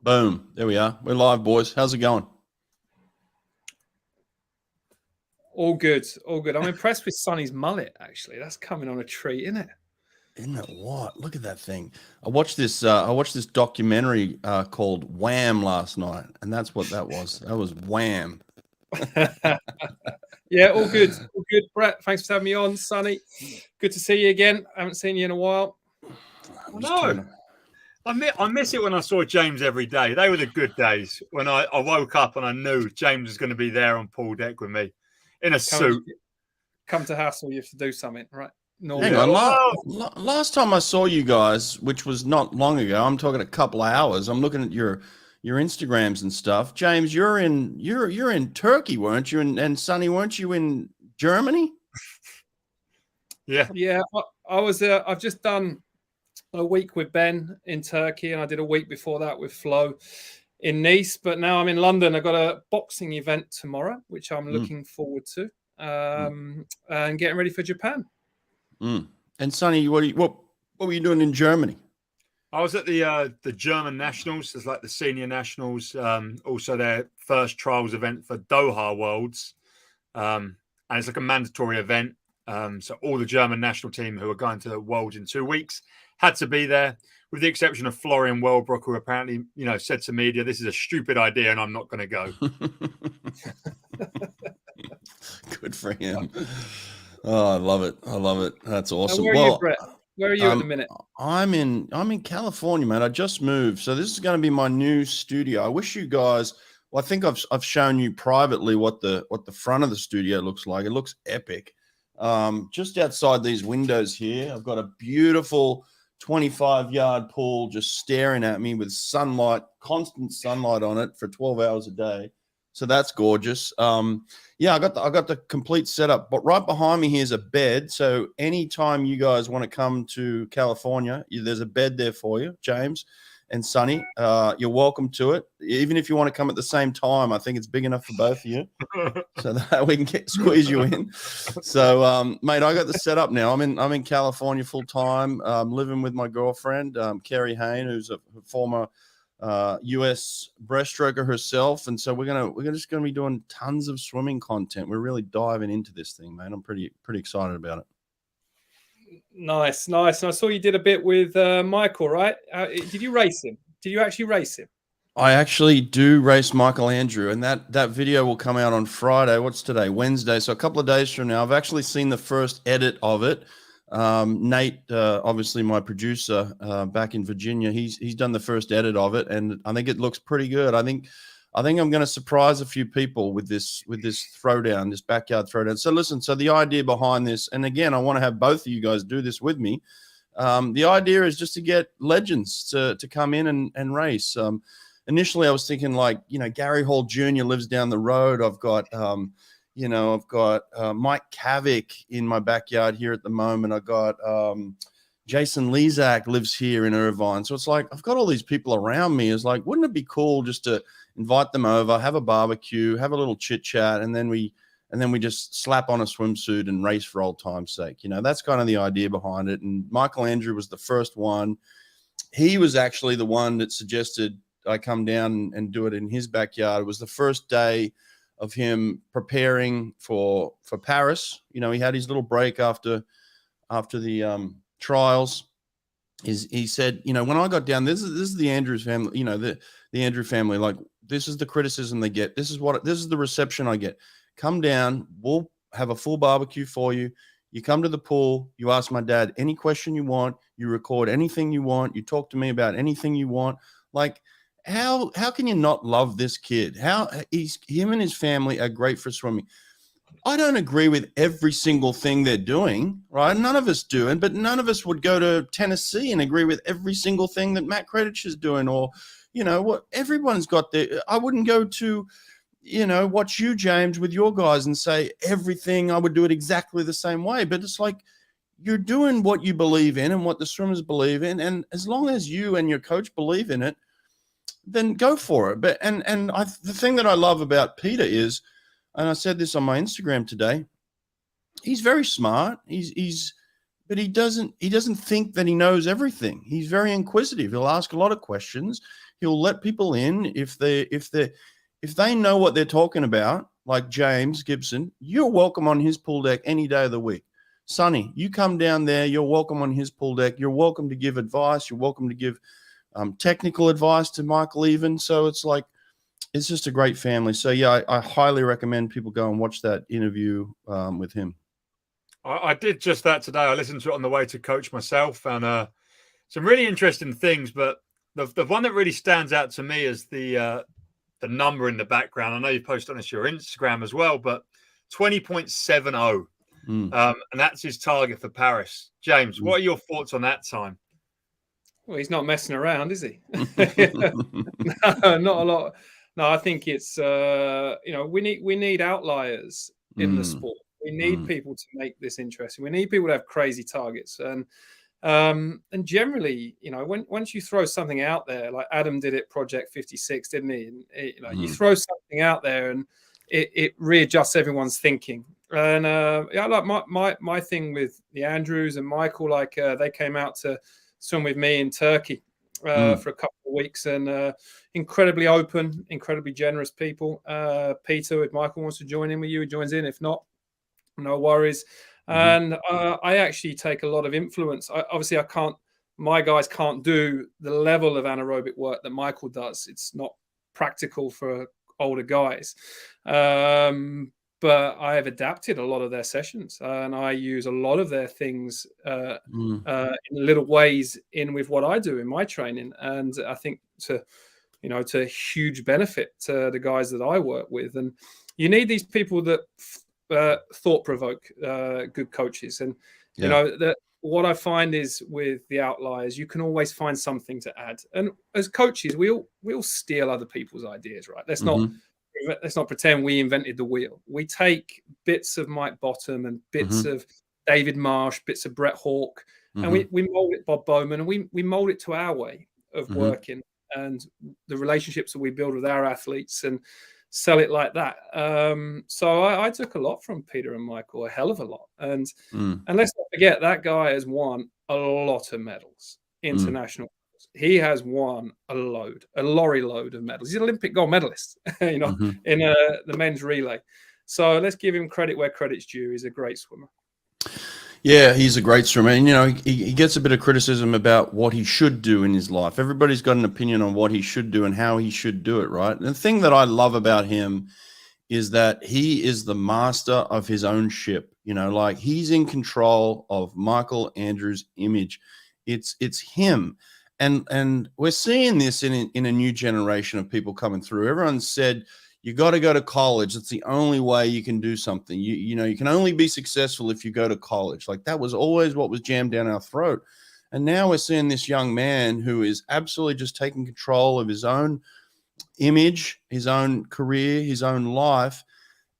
Boom. There we are. We're live, boys. How's it going? All good. All good. I'm impressed with Sonny's mullet, actually. That's coming on a treat, isn't it? Isn't it what? Look at that thing. I watched this documentary called Wham last night, and that's what that was. That was Wham. Yeah, all good. All good. Brett, thanks for having me on. Sonny, good to see you again. I haven't seen you in a while. No. I miss it when I saw James every day. They were the good days when I woke up and I knew James was going to be there on pool deck with me in a suit. Come to hassle, you have to do something, right? Hang on. Last time I saw you guys, which was not long ago, I'm talking a couple of hours. I'm looking at your Instagrams and stuff. James, you're in Turkey, weren't you? And Sonny, weren't you in Germany? Yeah. Yeah. I was. I've just done a week with Ben in Turkey, and I did a week before that with Flo in Nice. But now I'm in London. I've got a boxing event tomorrow, which I'm looking forward to, and getting ready for Japan. And Sonny, what were you doing in Germany? I was at the German Nationals. There's like the senior nationals, also their first trials event for Doha Worlds, and it's like a mandatory event. So all the German national team who are going to the Worlds in 2 weeks had to be there, with the exception of Florian Wellbrook, who apparently, said to media, "This is a stupid idea, and I'm not going to go." Good for him. Oh, I love it. I love it. That's awesome. Where are you, Brett? Where are you at the minute? I'm in California, man. I just moved, so this is going to be my new studio. I wish you guys. Well, I think I've shown you privately what the front of the studio looks like. It looks epic. Just outside these windows here, I've got a beautiful 25-yard pool just staring at me with sunlight, constant sunlight on it for 12 hours a day. So that's gorgeous. Yeah, I got the complete setup. But right behind me here is a bed. So anytime you guys want to come to California, there's a bed there for you, James and Sonny. You're welcome to it. Even if you want to come at the same time, I think it's big enough for both of you, so that we can squeeze you in. So, mate, I got the setup now. I'm in California full time. Living with my girlfriend, Carrie Hayne, who's a former US breaststroker herself, and so we're just gonna be doing tons of swimming content. We're really diving into this thing, man. I'm pretty excited about it. Nice. And I saw you did a bit with Michael, right? Did you race him? Did you actually race him? I actually do race Michael Andrew, and that video will come out on Friday. What's today? Wednesday. So a couple of days from now. I've actually seen the first edit of it. Nate, obviously my producer back in Virginia, he's done the first edit of it, and I think it looks pretty good. I think I'm going to surprise a few people with this throwdown, this backyard throwdown. So listen, the idea behind this, and again, I want to have both of you guys do this with me. The idea is just to get legends to come in and race. Initially I was thinking Gary Hall Jr. lives down the road. I've got Mike Cavick in my backyard here at the moment. I got Jason Lezak lives here in Irvine. So it's like I've got all these people around me. It's like, wouldn't it be cool just to invite them over, have a barbecue, have a little chit chat, and then we just slap on a swimsuit and race for old time's sake. That's kind of the idea behind it. And Michael Andrew was the first one. He was actually the one that suggested I come down and do it in his backyard. It was the first day of him preparing for Paris. He had his little break after the trials. He said, when I got down, this is the Andrews family, the Andrew family, like this is the criticism they get. This is the reception I get. Come down, we'll have a full barbecue for you. You come to the pool, you ask my dad any question you want, you record anything you want, you talk to me about anything you want. Like, how can you not love this kid? Him and his family are great for swimming. I don't agree with every single thing they're doing, right? None of us do, but none of us would go to Tennessee and agree with every single thing that Matt Kredich is doing, or what everyone's got there. I wouldn't go to watch you, James, with your guys and say everything. I would do it exactly the same way, but it's like you're doing what you believe in and what the swimmers believe in, and as long as you and your coach believe in it, then go for it. But the thing that I love about Peter is, and I said this on my Instagram today, he's very smart. He's but he doesn't think that he knows everything. He's very inquisitive. He'll ask a lot of questions. He'll let people in if they know what they're talking about, like James Gibson. You're welcome on his pool deck any day of the week. Sonny, you come down there, you're welcome on his pool deck. You're welcome to give advice. You're welcome to give technical advice to Michael even. So it's like, it's just a great family. So yeah, I highly recommend people go and watch that interview with him. I did just that today. I listened to it on the way to coach myself, and some really interesting things. But the one that really stands out to me is the number in the background. I know you posted on your Instagram as well, but 20.70, and that's his target for Paris. James, what are your thoughts on that time? Well, he's not messing around, is he? No, not a lot. No, I think it's we need outliers in the sport. We need people to make this interesting. We need people to have crazy targets, and generally, once you throw something out there, like Adam did at Project 56, didn't he? And you throw something out there, and it readjusts everyone's thinking. And like my thing with the Andrews and Michael, like they came out to swim with me in Turkey for a couple of weeks, and incredibly open, incredibly generous people. Peter, if Michael wants to join in with you, he joins in. If not, no worries. And I actually take a lot of influence. Obviously, my guys can't do the level of anaerobic work that Michael does. It's not practical for older guys. But I have adapted a lot of their sessions, and I use a lot of their things in little ways in with what I do in my training. And I think to huge benefit to the guys that I work with. And you need these people that thought-provoke good coaches. And that what I find is with the outliers, you can always find something to add. And as coaches, we all steal other people's ideas, right? Let's not pretend we invented the wheel. We take bits of Mike Bottom and bits of David Marsh, bits of Brett Hawke, and we mold it, Bob Bowman, and we mold it to our way of working and the relationships that we build with our athletes and sell it like that. So I took a lot from Peter and Michael, a hell of a lot. And let's not forget, that guy has won a lot of medals, international. He has won a lorry load of medals. He's an Olympic gold medalist, in the men's relay. So let's give him credit where credit's due. He's a great swimmer. Yeah, he's a great swimmer. And, he gets a bit of criticism about what he should do in his life. Everybody's got an opinion on what he should do and how he should do it, right? And the thing that I love about him is that he is the master of his own ship. Like he's in control of Michael Andrews' image. It's him. And we're seeing this in a new generation of people coming through. Everyone said, you got to go to college. It's the only way you can do something. You can only be successful if you go to college. Like that was always what was jammed down our throat. And now we're seeing this young man who is absolutely just taking control of his own image, his own career, his own life.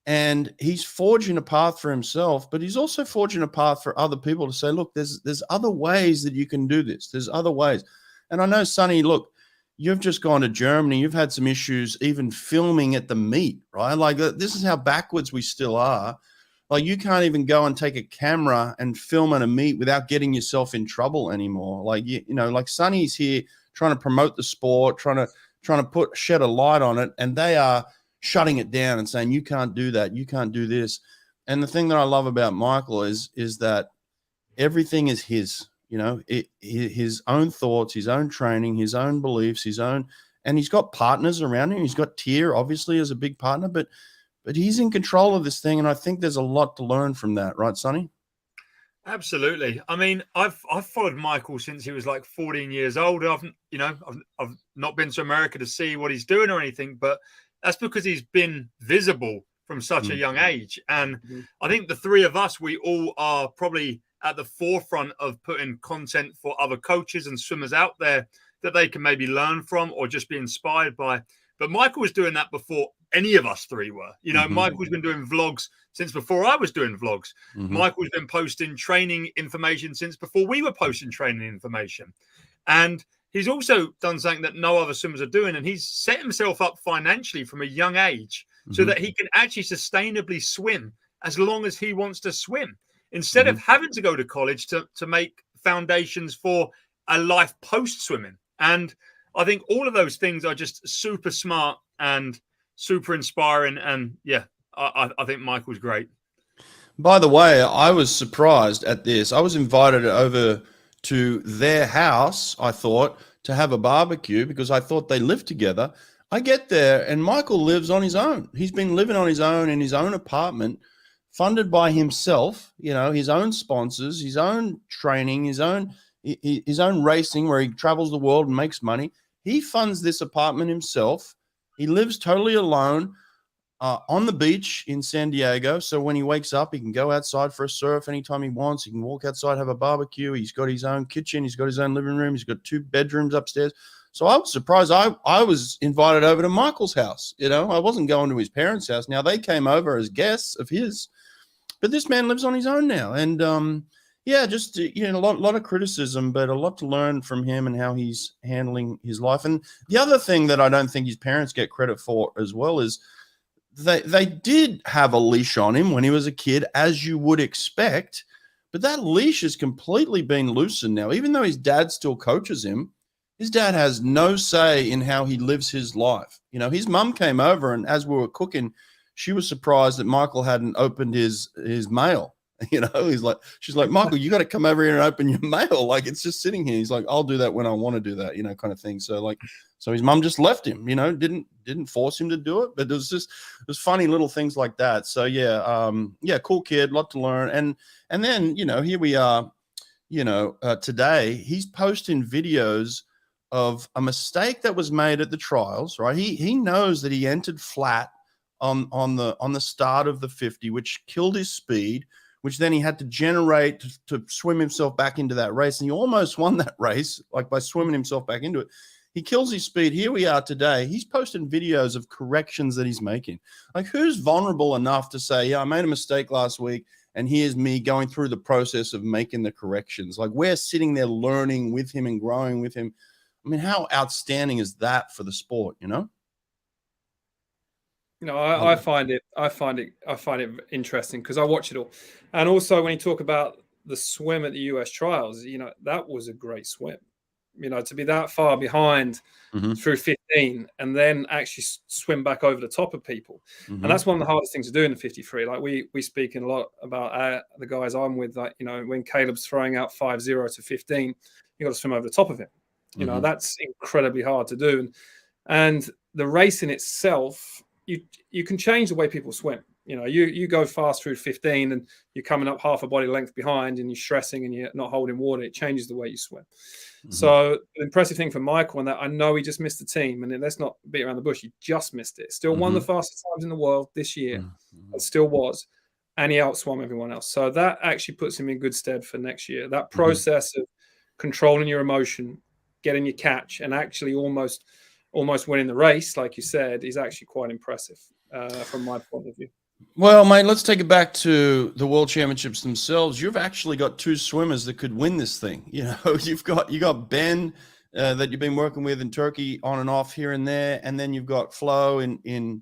And he's forging a path for himself, but he's also forging a path for other people to say, look, there's other ways that you can do this. There's other ways. And I know, Sonny, look, you've just gone to Germany. You've had some issues even filming at the meet, right? Like this is how backwards we still are. Like you can't even go and take a camera and film at a meet without getting yourself in trouble anymore. Like, like Sonny's here trying to promote the sport, trying to shed a light on it. And they are shutting it down and saying, you can't do that. You can't do this. And the thing that I love about Michael is that everything is his. His own thoughts, his own training, his own beliefs, and he's got partners around him. He's got Tier, obviously, as a big partner, but he's in control of this thing, and I think there's a lot to learn from that, right, Sonny? Absolutely. I mean, I've followed Michael since he was like 14 years old. I've not been to America to see what he's doing or anything, but that's because he's been visible from such a young age. And I think the three of us, we all are probably at the forefront of putting content for other coaches and swimmers out there that they can maybe learn from or just be inspired by. But Michael was doing that before any of us three were. Michael's been doing vlogs since before I was doing vlogs. Michael's been posting training information since before we were posting training information. And he's also done something that no other swimmers are doing, and he's set himself up financially from a young age so that he can actually sustainably swim as long as he wants to swim. instead of having to go to college to make foundations for a life post swimming. And I think all of those things are just super smart and super inspiring. And yeah, I think Michael's great. By the way, I was surprised at this. I was invited over to their house, I thought, to have a barbecue because I thought they lived together. I get there and Michael lives on his own. He's been living on his own in his own apartment, funded by himself, his own sponsors, his own training, his own racing where he travels the world and makes money. He funds this apartment himself. He lives totally alone on the beach in San Diego. So when he wakes up, he can go outside for a surf anytime he wants. He can walk outside, have a barbecue. He's got his own kitchen. He's got his own living room. He's got 2 bedrooms upstairs. So I was surprised. I was invited over to Michael's house. I wasn't going to his parents' house. Now, they came over as guests of his, but this man lives on his own now. And just a lot of criticism, but a lot to learn from him and how he's handling his life. And the other thing that I don't think his parents get credit for as well is they did have a leash on him when he was a kid, as you would expect, but that leash has completely been loosened now. Even though his dad still coaches him, his dad has no say in how he lives his life. His mum came over, and as we were cooking, she was surprised that Michael hadn't opened his mail. She's like, Michael, you got to come over here and open your mail. Like, it's just sitting here. He's like, I'll do that when I want to do that, kind of thing. So his mum just left him, didn't force him to do it, but it was funny little things like that. So cool kid, lot to learn. And then, here we are, today he's posting videos of a mistake that was made at the trials, right? He knows that he entered flat on the start of the 50, which killed his speed, which then he had to generate to swim himself back into that race. And he almost won that race, like by swimming himself back into it. He kills his speed. Here we are today. He's posting videos of corrections that he's making. Like, who's vulnerable enough to say, yeah, I made a mistake last week, and here's me going through the process of making the corrections. Like, we're sitting there learning with him and growing with him. I mean, how outstanding is that for the sport, I find it interesting because I watch it all. And also when you talk about the swim at the US trials, that was a great swim. To be that far behind through 15 and then actually swim back over the top of people. And that's one of the hardest things to do in the 53. Like we speak a lot about the guys I'm with, like, when Caleb's throwing out 5-0 to 15, you got to swim over the top of him. That's incredibly hard to do. And the race in itself, you can change the way people swim. You go fast through 15 and you're coming up half a body length behind and you're stressing and you're not holding water. It changes the way you swim. So the impressive thing for Michael, and that I know he just missed the team, and let's not beat around the bush. He just missed it. Still one of the fastest times in the world this year. It still was. And he outswam everyone else. So that actually puts him in good stead for next year. That process of controlling your emotion, getting your catch, and actually almost winning the race, like you said, is actually quite impressive from my point of view. Well, mate, let's take it back to the World Championships themselves. You've actually got 2 swimmers that could win this thing. You got Ben that you've been working with in Turkey on and off here and there, and then you've got Flo in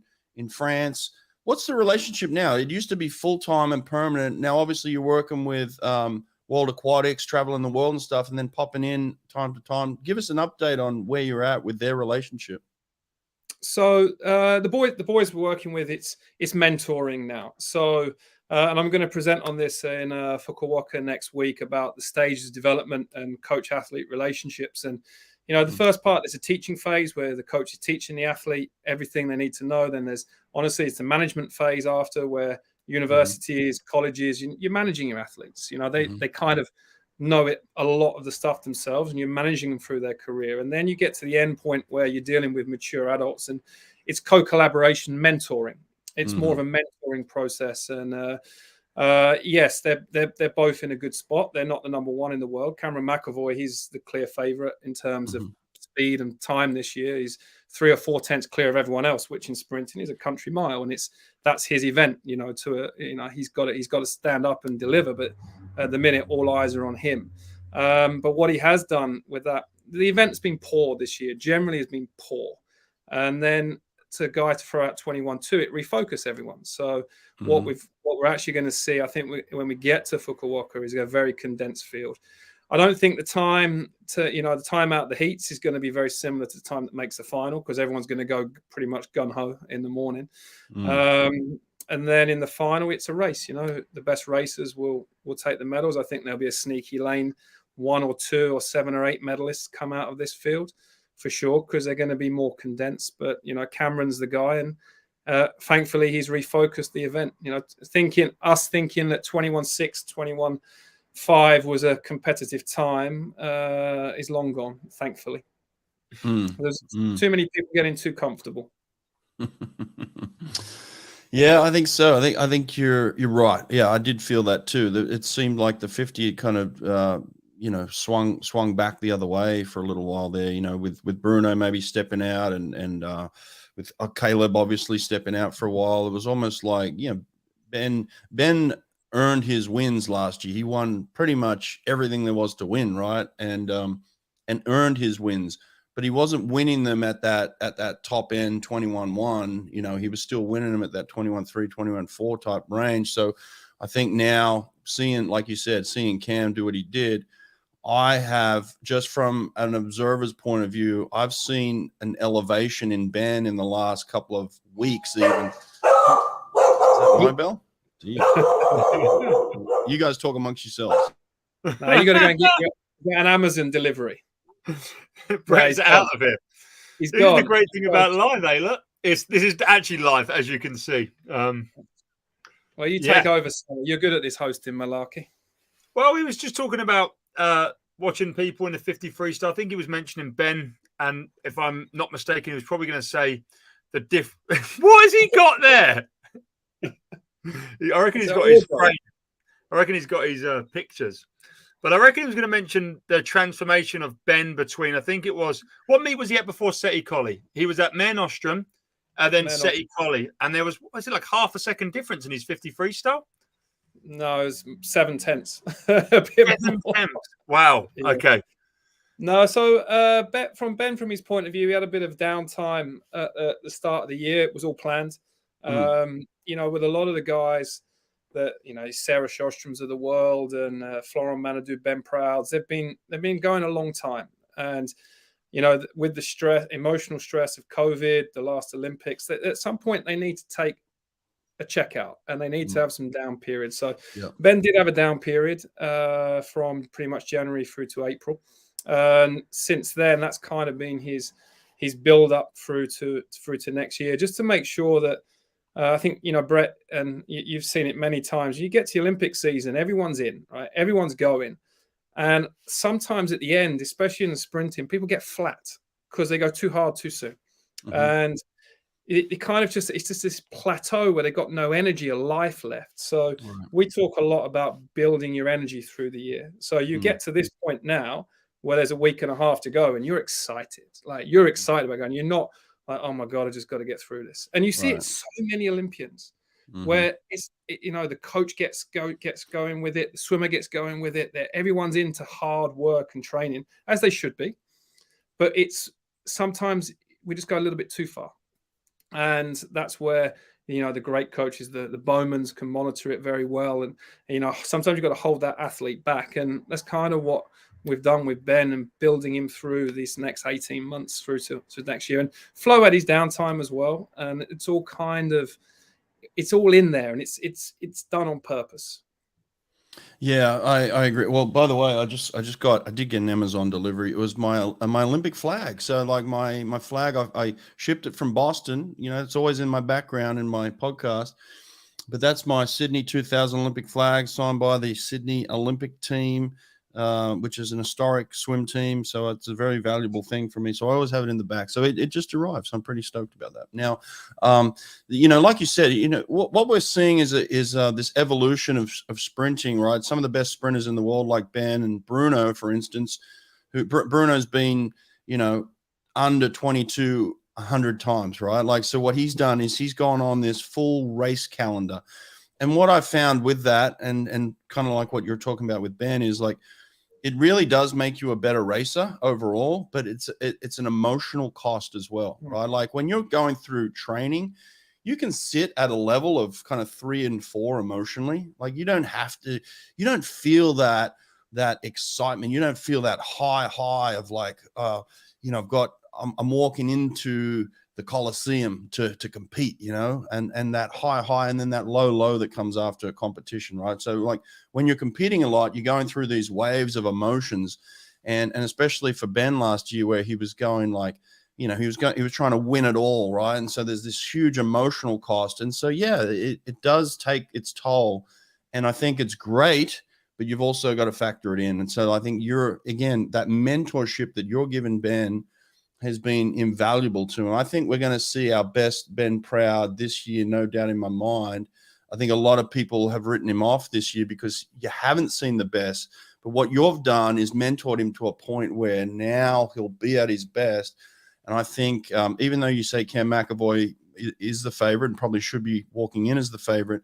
France. What's the relationship now? It used to be full-time and permanent. Now, obviously, you're working with World Aquatics, traveling the world and stuff, and then popping in time to time. Give us an update on where you're at with their relationship. So the boys we're working with, it's mentoring now. So and I'm going to present on this in Fukuoka next week about the stages of development and coach-athlete relationships. And the first part is a teaching phase where the coach is teaching the athlete everything they need to know. Then there's it's the management phase after, where universities, colleges, you're managing your athletes. They kind of know it, a lot of the stuff themselves, and you're managing them through their career. And then you get to the end point where you're dealing with mature adults, and it's co-collaboration, mentoring. It's more of a mentoring process. And yes, they're both in a good spot. They're not the number one in the world. Cameron McAvoy, he's the clear favorite in terms of speed and time this year. He's 3 or 4 tenths clear of everyone else, which in sprinting is a country mile, and that's his event. He's got to stand up and deliver. But at the minute, all eyes are on him. But what he has done with that, the event's been poor this year. Generally, has been poor, and then to guy to throw out 21.2, it refocus everyone. So what we're actually going to see, I think, when we get to Fukuoka, is a very condensed field. I don't think the time out the heats is going to be very similar to the time that makes the final, because everyone's going to go pretty much gun ho in the morning. And then in the final, it's a race. The best racers will take the medals. I think there'll be a sneaky lane, 1 or 2 or 7 or 8 medalists come out of this field for sure, because they're going to be more condensed. But Cameron's the guy, and thankfully he's refocused the event. Thinking that 21.6, 21.5 was a competitive time is long gone. Thankfully, there's too many people getting too comfortable. Yeah, I think so. I think you're right. Yeah, I did feel that too. It seemed like the 50 kind of swung back the other way for a little while there. With Bruno maybe stepping out and with Caleb obviously stepping out for a while. It was almost like Ben earned his wins last year. He won pretty much everything there was to win, right? And earned his wins. But he wasn't winning them at that top end 21-1. He was still winning them at that 21-3, 21-4 type range. So I think now like you said, seeing Cam do what he did, I have, just from an observer's point of view, I've seen an elevation in Ben in the last couple of weeks even. Is that my bell? You guys talk amongst yourselves. No, you got to go and get an Amazon delivery. Brett's out of it. He's this gone. Is the great thing about live, look. This is actually live, as you can see. Well, you take over, Sonny. You're good at this hosting malarkey. Well, he was just talking about watching people in the 50 freestyle. I think he was mentioning Ben, and if I'm not mistaken, he was probably going to say the diff. What has he got there? I reckon he's got his frame. I reckon he's got his pictures. But I reckon he was going to mention the transformation of Ben between, I think it was, what meet was he at before Seti Collie? He was at Mare Nostrum and then Seti Collie. And there was like half a second difference in his 50 freestyle? No, it was 7/10. 7/10. Wow. Yeah. Okay. No, so from his point of view, he had a bit of downtime at the start of the year. It was all planned. With a lot of the guys that Sarah Sjöströms of the world and Florent Manadou, Ben Prouds, they've been going a long time, and with the emotional stress of COVID, the last Olympics, at some point they need to take a check out and they need to have some down periods. So Ben did have a down period from pretty much January through to April, and since then that's kind of been his build up through to next year, just to make sure that. I think, Brett, and you've seen it many times. You get to the Olympic season, everyone's in, right? Everyone's going. And sometimes at the end, especially in the sprinting, people get flat because they go too hard too soon. And it kind of it's just this plateau where they've got no energy or life left. So we talk a lot about building your energy through the year. So you get to this point now where there's a week and a half to go and you're excited. Like, you're excited about going. You're not like, oh my God, I just got to get through this. And you see it so many Olympians where the coach gets going with it, the swimmer gets going with it. Everyone's into hard work and training, as they should be. But it's sometimes we just go a little bit too far. And that's where, the great coaches, the Bowmans can monitor it very well. And, sometimes you've got to hold that athlete back. And that's kind of what we've done with Ben and building him through these next 18 months through to next year. And Flo had his downtime as well. And it's all it's all in there, and it's done on purpose. Yeah, I agree. Well, by the way, I did get an Amazon delivery. It was my Olympic flag. So like my flag, I shipped it from Boston. It's always in my background in my podcast. But that's my Sydney 2000 Olympic flag, signed by the Sydney Olympic team, which is an historic swim team. So it's a very valuable thing for me. So I always have it in the back. So it just arrived. So I'm pretty stoked about that. Now, like you said, what we're seeing is this evolution of sprinting, right? Some of the best sprinters in the world, like Ben and Bruno, for instance, Bruno's been, under 22 100 times, right? Like, so what he's done is he's gone on this full race calendar. And what I found with that, and kind of like what you're talking about with Ben, is like, it really does make you a better racer overall, but it's an emotional cost as well, right? Like when you're going through training, you can sit at a level of kind of 3 and 4 emotionally. Like you don't feel that excitement. You don't feel that high of like, I'm walking into the Coliseum to compete, and that high, and then that low that comes after a competition, right? So like when you're competing a lot, you're going through these waves of emotions, and especially for Ben last year, where he was going like, he was trying to win it all, right? And so there's this huge emotional cost, and so yeah, it does take its toll, and I think it's great, but you've also got to factor it in. And so I think that mentorship that you're giving Ben has been invaluable to him. I think we're going to see our best Ben Proud this year, no doubt in my mind. I think a lot of people have written him off this year because you haven't seen the best. But what you've done is mentored him to a point where now he'll be at his best. And I think even though you say Cam McAvoy is the favorite and probably should be walking in as the favorite,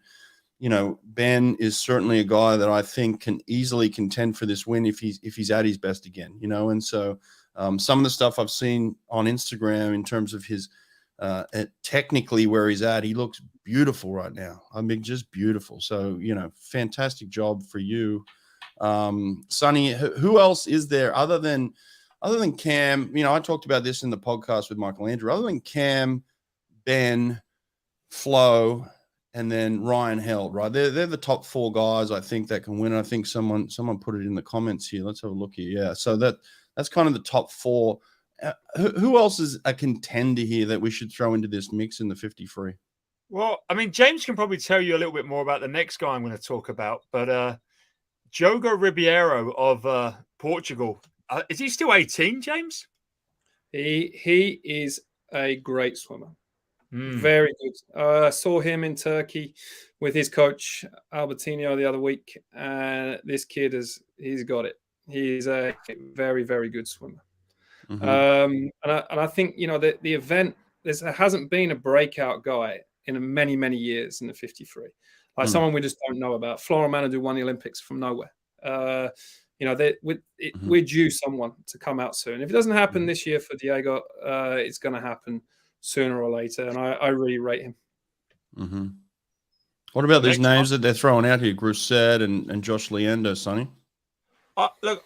Ben is certainly a guy that I think can easily contend for this win if he's at his best again, and so some of the stuff I've seen on Instagram in terms of his technically where he's at, he looks beautiful right now. I mean, just beautiful. So, fantastic job for you. Sonny, who else is there other than Cam? I talked about this in the podcast with Michael Andrew. Other than Cam, Ben, Flo, and then Ryan Held, right? They're the top 4 guys I think that can win. I think someone put it in the comments here. Let's have a look here. Yeah, so that's kind of the top 4. Who else is a contender here that we should throw into this mix in the 50 free? Well, I mean, James can probably tell you a little bit more about the next guy I'm going to talk about, but Diogo Ribeiro of Portugal. Is he still 18, James? He is a great swimmer. Very good. I saw him in Turkey with his coach Albertino the other week, and this kid he's got it. He's a very, very good swimmer. And I think the event, there hasn't been a breakout guy in many, many years in the 53. Like someone we just don't know about. Flora Manadou won the Olympics from nowhere. We're due someone to come out soon. If it doesn't happen this year for Diego, it's going to happen sooner or later, and I really rate him. What about these names that they're throwing out here, Grousset and Josh Leander, Sonny? Look,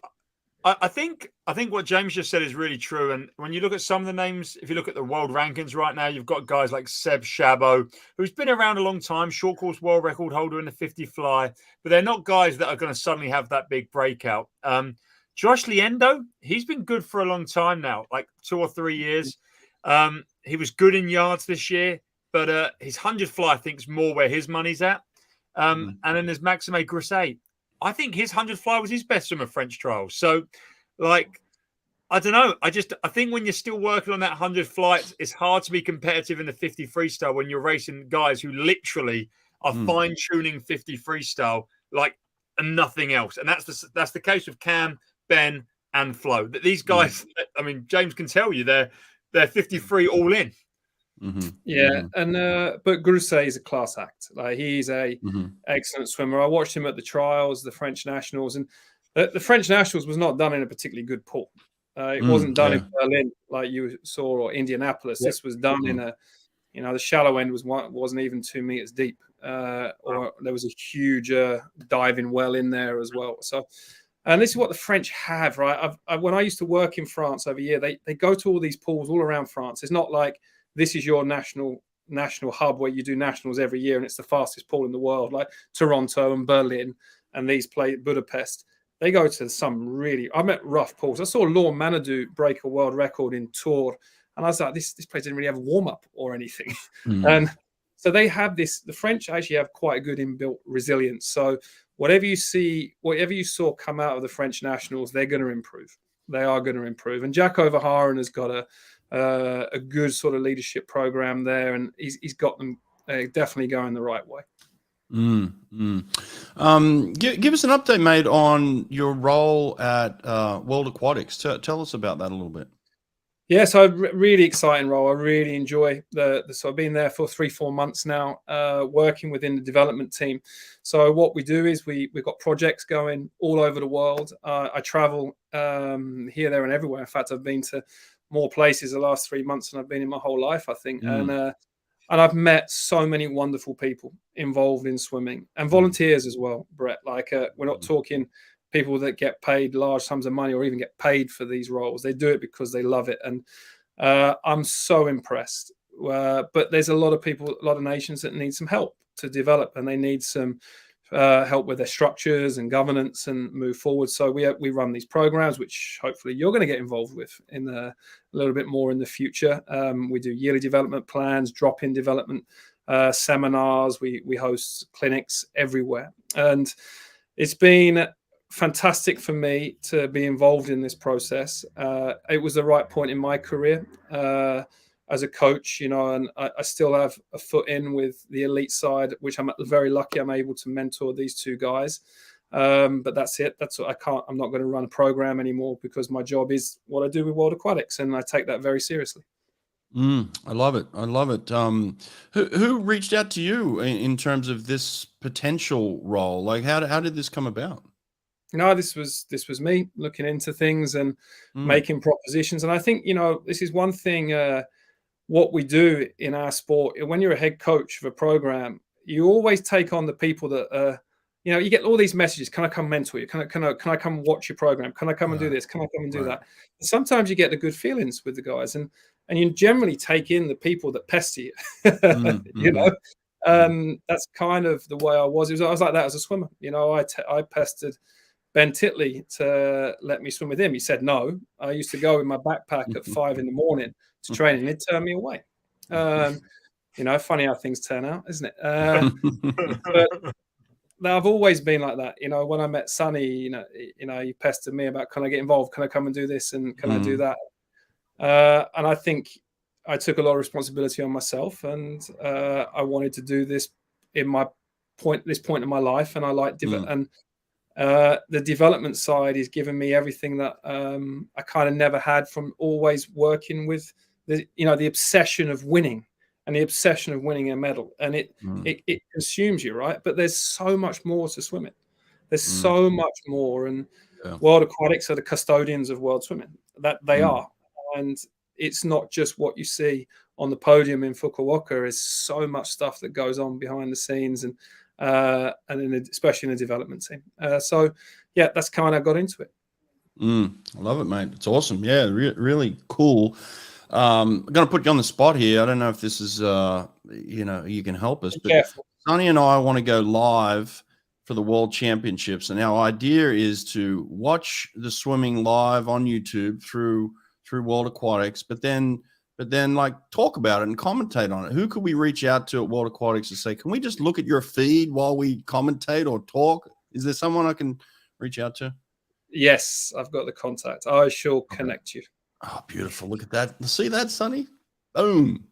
I think what James just said is really true. And when you look at some of the names, if you look at the world rankings right now, you've got guys like Seb Chabot, who's been around a long time, short course world record holder in the 50 fly, but they're not guys that are going to suddenly have that big breakout. Josh Leander, he's been good for a long time now, like 2 or 3 years. He was good in yards this year, but his 100 fly, I think, is more where his money's at. And then there's Maxime Grousset. I think his 100 fly was his best swimmer French trials. So, like, I don't know. I think when you're still working on that 100 flights, it's hard to be competitive in the 50 freestyle when you're racing guys who literally are fine-tuning 50 freestyle like nothing else. And that's the case with Cam, Ben, and Flo. That these guys, I mean, James can tell you they're 53 all in. And but Grousset is a class act. Like he's a excellent swimmer. I watched him at the trials, the French nationals, and the French nationals was not done in a particularly good pool. It wasn't done in Berlin like you saw or Indianapolis. This was done in the shallow end wasn't even 2 meters deep, or there was a huge diving well in there as well. So, and this is what the French have, right? When I used to work in France over here, they go to all these pools all around France. It's not like this is your national hub where you do nationals every year and it's the fastest pool in the world, like Toronto and Berlin and these play Budapest. They go to I met rough pools. I saw Laure Manadou break a world record in Tours, and I was like, this place didn't really have a warm-up or anything. And so they have this, the French actually have quite a good inbuilt resilience. So whatever you saw come out of the French nationals, they're going to improve. They are going to improve. And Jack Overharen has got a good sort of leadership program there, and he's got them definitely going the right way. Give us an update, mate, on your role at World Aquatics. Tell us about that a little bit. Yeah, so really exciting role. I really enjoy so I've been there for 3-4 months now, working within the development team. So what we do is we've got projects going all over the world. I travel here, there, and everywhere. In fact, I've been to more places the last 3 months than I've been in my whole life, I think. And I've met so many wonderful people involved in swimming and volunteers as well, Brett. Like we're not talking people that get paid large sums of money or even get paid for these roles. They do it because they love it. And I'm so impressed. But there's a lot of people, a lot of nations that need some help to develop, and they need some help with their structures and governance and move forward. So we run these programs, which hopefully you're going to get involved with in a little bit more in the future. We do yearly development plans, drop-in development seminars. We host clinics everywhere. And it's been fantastic for me to be involved in this process. It was the right point in my career as a coach, and I still have a foot in with the elite side, which I'm very lucky I'm able to mentor these two guys. But that's it. That's what I'm not going to run a program anymore because my job is what I do with World Aquatics, and I take that very seriously. I love it. I love it. Who reached out to you in terms of this potential role? Like, how did this come about? No, this was me looking into things and making propositions. And I think, this is one thing, what we do in our sport. When you're a head coach of a program, you always take on the people that, you get all these messages. Can I come mentor you? Can I come watch your program? Can I come and do this? Can I come and do that? And sometimes you get the good feelings with the guys, and you generally take in the people that pester you, That's kind of the way I was. I was like that as a swimmer. I pestered Ben Titley to let me swim with him. He said no. I used to go in my backpack at 5 a.m. to train, and he'd turn me away. Funny how things turn out, isn't it? But I've always been like that. When I met Sonny, he pestered me about, can I get involved? Can I come and do this? And can I do that? And I think I took a lot of responsibility on myself, and I wanted to do this in this point in my life. And I like and the development side is giving me everything that I kind of never had from always working with the obsession of winning and the obsession of winning a medal, and it consumes you, right? But there's so much more to swimming. There's so much more, and World Aquatics are the custodians of world swimming. That they are, and it's not just what you see on the podium in Fukuoka. There's so much stuff that goes on behind the scenes, and especially in the development team. So that's kind of got into it. I love it, mate. It's awesome. Yeah, really cool. I'm going to put you on the spot here. I don't know if this is, you can help us. But Sonny and I want to go live for the World Championships, and our idea is to watch the swimming live on YouTube through World Aquatics, but then like talk about it and commentate on it. Who could we reach out to at World Aquatics to say, can we just look at your feed while we commentate or talk? Is there someone I can reach out to? Yes, I've got the contact. I shall connect you. Oh, beautiful. Look at that. See that, Sonny? Boom.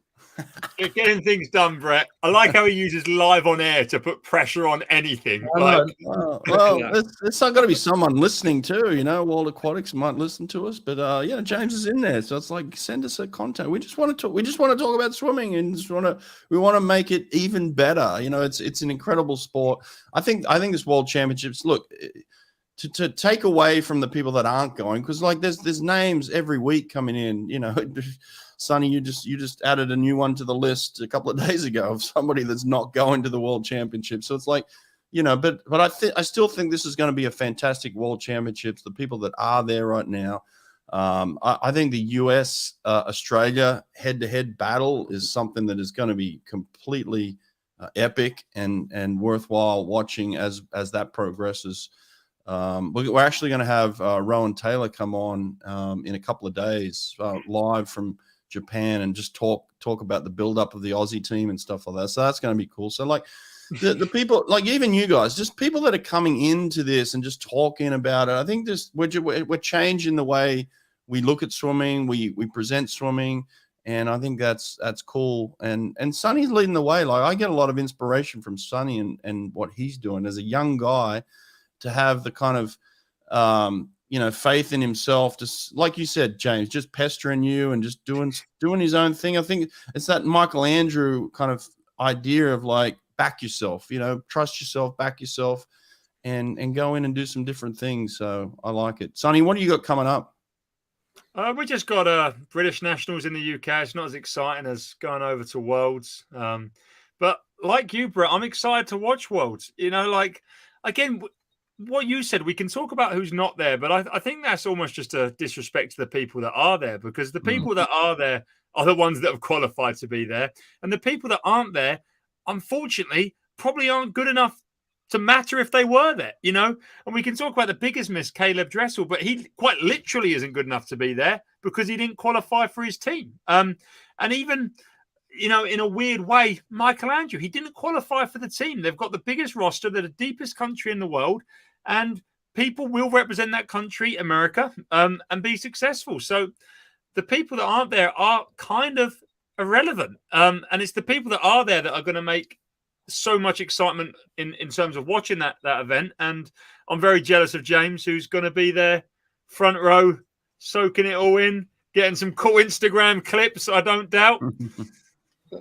You're getting things done, Brett. I like how he uses live on air to put pressure on anything. Well, it's not going to be someone listening too. World Aquatics might listen to us, but James is in there, so it's like, send us a contact. We just want to talk. We just want to talk about swimming, and we want to make it even better. It's an incredible sport. I think this World Championships. Look. To take away from the people that aren't going, because like there's names every week coming in. Sonny, you just added a new one to the list a couple of days ago of somebody that's not going to the World Championship. So it's like, but I still think this is going to be a fantastic World Championships. The people that are there right now, I think the US Australia head-to-head battle is something that is going to be completely epic and worthwhile watching as that progresses. We're actually going to have Rowan Taylor come on in a couple of days live from Japan and just talk about the build-up of the Aussie team and stuff like that. So that's going to be cool. So like the people, like even you guys, just people that are coming into this and just talking about it. I think we're changing the way we look at swimming, we present swimming, and I think that's cool. And Sonny's leading the way. Like I get a lot of inspiration from Sonny and what he's doing as a young guy, to have the kind of faith in himself, just like you said, James, just pestering you and just doing his own thing. I think it's that Michael Andrew kind of idea of like, back yourself, trust yourself, back yourself, and go in and do some different things. So I like it. Sonny, what do you got coming up? We just got British Nationals in the UK. It's not as exciting as going over to Worlds. But like you, Brett, I'm excited to watch Worlds. Like, again, what you said, we can talk about who's not there, but I think that's almost just a disrespect to the people that are there, because the people that are there are the ones that have qualified to be there. And the people that aren't there, unfortunately, probably aren't good enough to matter if they were there, And we can talk about the biggest miss, Caleb Dressel, but he quite literally isn't good enough to be there because he didn't qualify for his team. And even, in a weird way, Michael Andrew, he didn't qualify for the team. They've got the biggest roster, they're the deepest country in the world, and people will represent that country, America, and be successful. So the people that aren't there are kind of irrelevant. And it's the people that are there that are going to make so much excitement in terms of watching that event. And I'm very jealous of James, who's going to be there front row, soaking it all in, getting some cool Instagram clips, I don't doubt.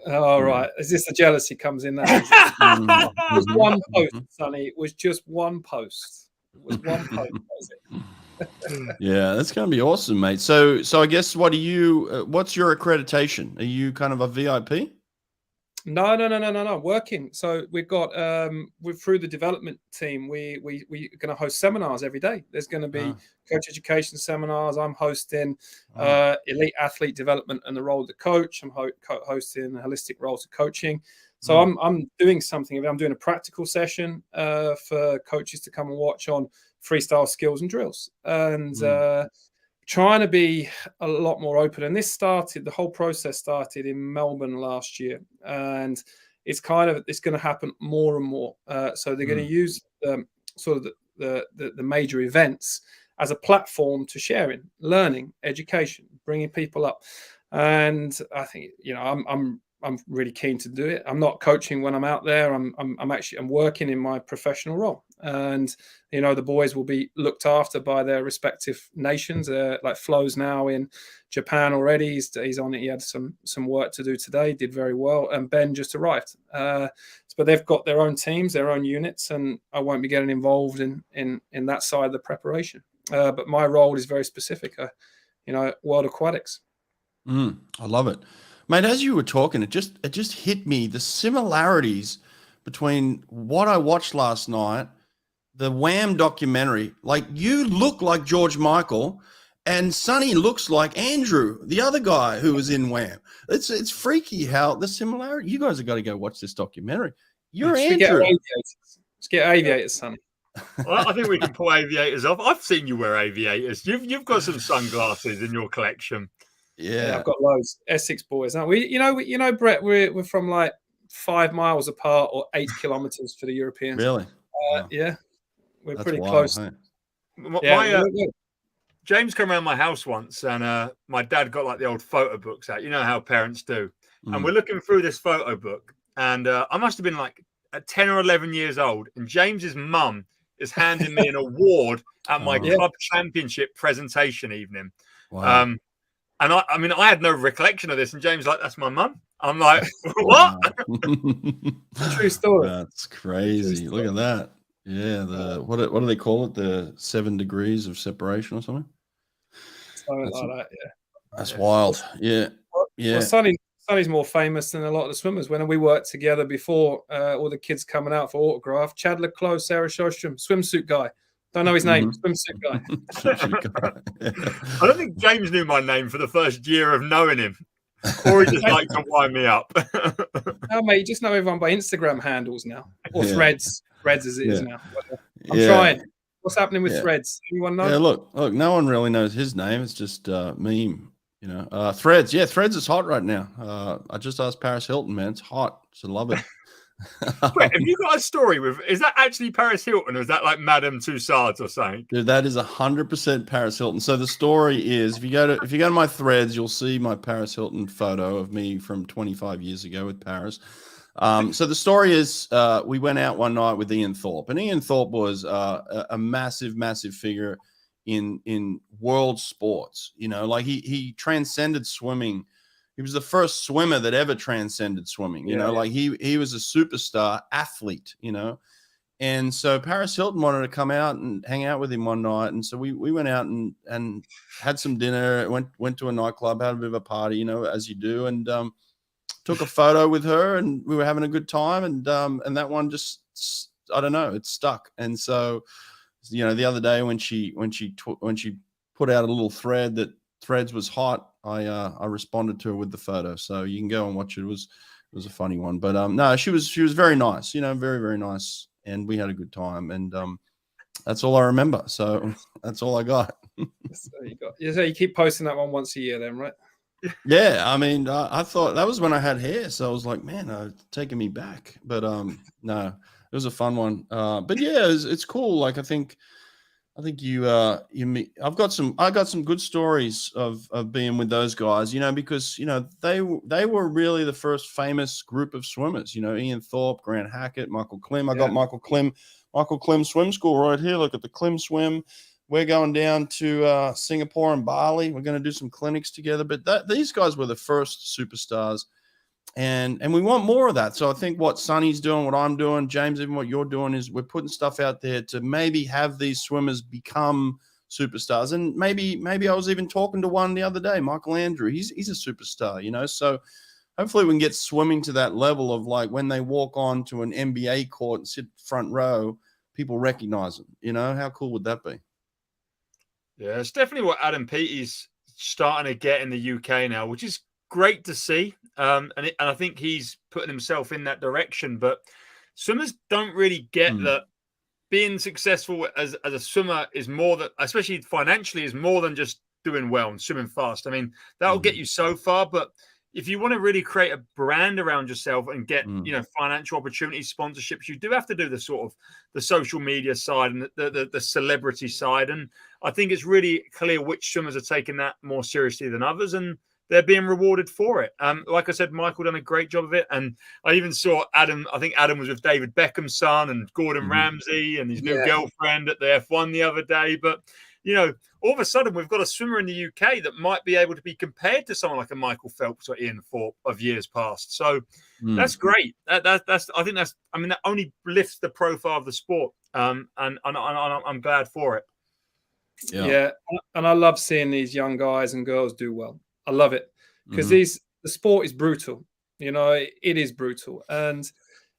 All right. Is this the jealousy comes in there? It was one post, Sonny. It was just one post. It was one post. Was it? Yeah, that's going to be awesome, mate. So I guess what's your accreditation? Are you kind of a VIP? No. Working. So we've got we're through the development team. We're going to host seminars every day. There's going to be coach education seminars. I'm hosting elite athlete development and the role of the coach. I'm hosting a holistic role to coaching. So I'm doing something. I'm doing a practical session for coaches to come and watch on freestyle skills and drills, and trying to be a lot more open. And the whole process started in Melbourne last year, and it's going to happen more and more. So they're going to use sort of the major events as a platform to sharing, learning, education, bringing people up. And I think, I'm really keen to do it. I'm not coaching when I'm out there. I'm working in my professional role, and the boys will be looked after by their respective nations. Like Flo's now in Japan already. He's on it. He had some work to do today. Did very well, and Ben just arrived. But they've got their own teams, their own units, and I won't be getting involved in that side of the preparation. But my role is very specific. World Aquatics. I love it. Mate, as you were talking, it just hit me, the similarities between what I watched last night, the Wham documentary. Like, you look like George Michael, and Sonny looks like Andrew, the other guy who was in Wham. It's freaky how the similarity. You guys have got to go watch this documentary. You're Andrew. Let's get aviators, Sonny. Well, I think we can pull aviators off. I've seen you wear aviators. You've got some sunglasses in your collection. Yeah, I've got loads. Essex boys, aren't we? Brett, we're from like 5 miles apart or 8 kilometers for the Europeans. Really? Yeah, we're That's pretty wild, close. Hey? James came around my house once, and my dad got like the old photo books out. You know how parents do. And we're looking through this photo book, and I must have been like 10 or 11 years old, and James's mum is handing me an award at my club championship presentation evening. Wow. And I had no recollection of this. And James like, that's my mum. I'm like, what? True story. That's crazy. Look at that. Yeah. What do they call it? The 7 degrees of separation or something? Something like that. Yeah. That's wild. Yeah. Well, Sonny's more famous than a lot of the swimmers. When we worked together before, all the kids coming out for autograph, Chad Leclos, Sarah Shostrom, swimsuit guy. Don't know his name. Swimsuit guy. I don't think James knew my name for the first year of knowing him. Or he just liked to wind me up. No, mate, you just know everyone by Instagram handles now. Or Threads. Threads as it is now. I'm trying. What's happening with Threads? Anyone know? Yeah, look, no one really knows his name. It's just meme, Threads. Yeah, Threads is hot right now. I just asked Paris Hilton, man. It's hot. So love it. Wait, have you got a story is that actually Paris Hilton, or is that like Madame Tussauds or something? Dude, that is 100% Paris Hilton. So the story is, if you go to my Threads, you'll see my Paris Hilton photo of me from 25 years ago with Paris. So the story is, we went out one night with Ian Thorpe, and Ian Thorpe was a massive figure in world sports. You know, like he transcended swimming. He was the first swimmer that ever transcended swimming. You know, like he was a superstar athlete. You know, and so Paris Hilton wanted to come out and hang out with him one night, and so we went out and had some dinner. Went to a nightclub, had a bit of a party, you know, as you do, and took a photo with her, and we were having a good time, and that one just, I don't know, it stuck. And so, you know, the other day when she put out a little thread that Threads was hot, I responded to her with the photo. So you can go and watch it. It was a funny one, but no, she was very nice, you know, very, very nice, and we had a good time, and that's all I remember. So that's all I got. So you keep posting that one once a year, then, right? Yeah, I mean, I thought that was when I had hair, so I was like, man, taking me back. But no, it was a fun one. But yeah, it's cool. Like I think I got some good stories of being with those guys, you know, because you know they were really the first famous group of swimmers. You know, Ian Thorpe, Grant Hackett, Michael Klim. I got Michael Klim Swim School right here. Look at the Klim Swim. We're going down to Singapore and Bali. We're going to do some clinics together. But these guys were the first superstars, and we want more of that. So I think what Sonny's doing, what I'm doing, James, even what you're doing, is we're putting stuff out there to maybe have these swimmers become superstars. And maybe I was even talking to one the other day, Michael Andrew. He's a superstar, you know. So hopefully we can get swimming to that level of like when they walk on to an NBA court and sit front row, people recognize them. You know, how cool would that be? Yeah, it's definitely what Adam Peaty's starting to get in the UK now, which is great to see. And I think he's putting himself in that direction. But swimmers don't really get that being successful as a swimmer is more than, especially financially, is more than just doing well and swimming fast. I mean, that'll get you so far, but if you want to really create a brand around yourself and get, you know, financial opportunities, sponsorships, you do have to do the sort of the social media side and the celebrity side. And I think it's really clear which swimmers are taking that more seriously than others, and they're being rewarded for it. Like I said, Michael done a great job of it. And I even saw Adam, I think Adam was with David Beckham's son and Gordon Ramsay and his new girlfriend at the F1 the other day. But, you know, all of a sudden we've got a swimmer in the UK that might be able to be compared to someone like a Michael Phelps or Ian Thorpe of years past. So that's great. I think that only lifts the profile of the sport. And I'm glad for it. Yeah. And I love seeing these young guys and girls do well. I love it because the sport is brutal. You know, it is brutal, and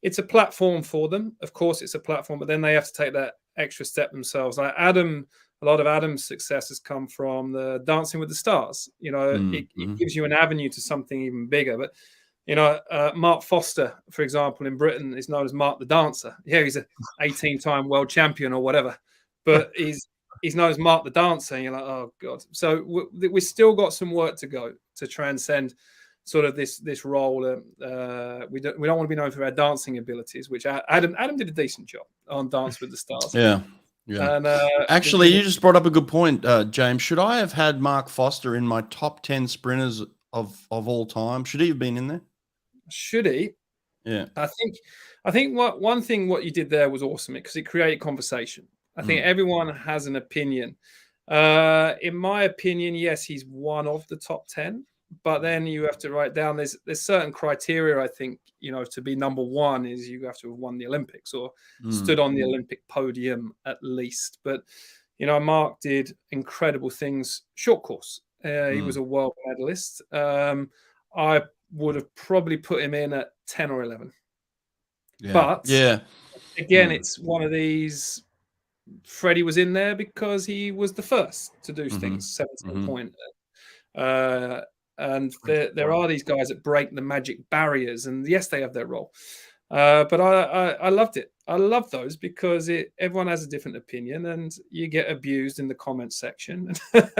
it's a platform for them. Of course, it's a platform, but then they have to take that extra step themselves. Like Adam, a lot of Adam's success has come from the Dancing with the Stars. You know, it gives you an avenue to something even bigger. But you know, Mark Foster, for example, in Britain is known as Mark the Dancer. Yeah, he's an 18-time world champion or whatever, but he's known as Mark the Dancer, and you're like, oh God. So we still got some work to go to transcend sort of this role. We don't want to be known for our dancing abilities, which Adam did a decent job on Dance with the Stars. Yeah. And, actually, you just brought up a good point, James. Should I have had Mark Foster in my top 10 sprinters of all time? Should he have been in there? Should he? Yeah. I think what you did there was awesome because it created conversation. I think everyone has an opinion. In my opinion, yes, he's one of the top 10, but then you have to write down there's certain criteria. I think, you know, to be number one is you have to have won the Olympics or stood on the Olympic podium at least. But, you know, Mark did incredible things. Short course. He was a world medalist. I would have probably put him in at 10 or 11. Yeah. But again, it's one of these. Freddie was in there because he was the first to do things 17 point. And there are these guys that break the magic barriers, and yes, they have their role. But I loved it. I love those because everyone has a different opinion, and you get abused in the comment section. But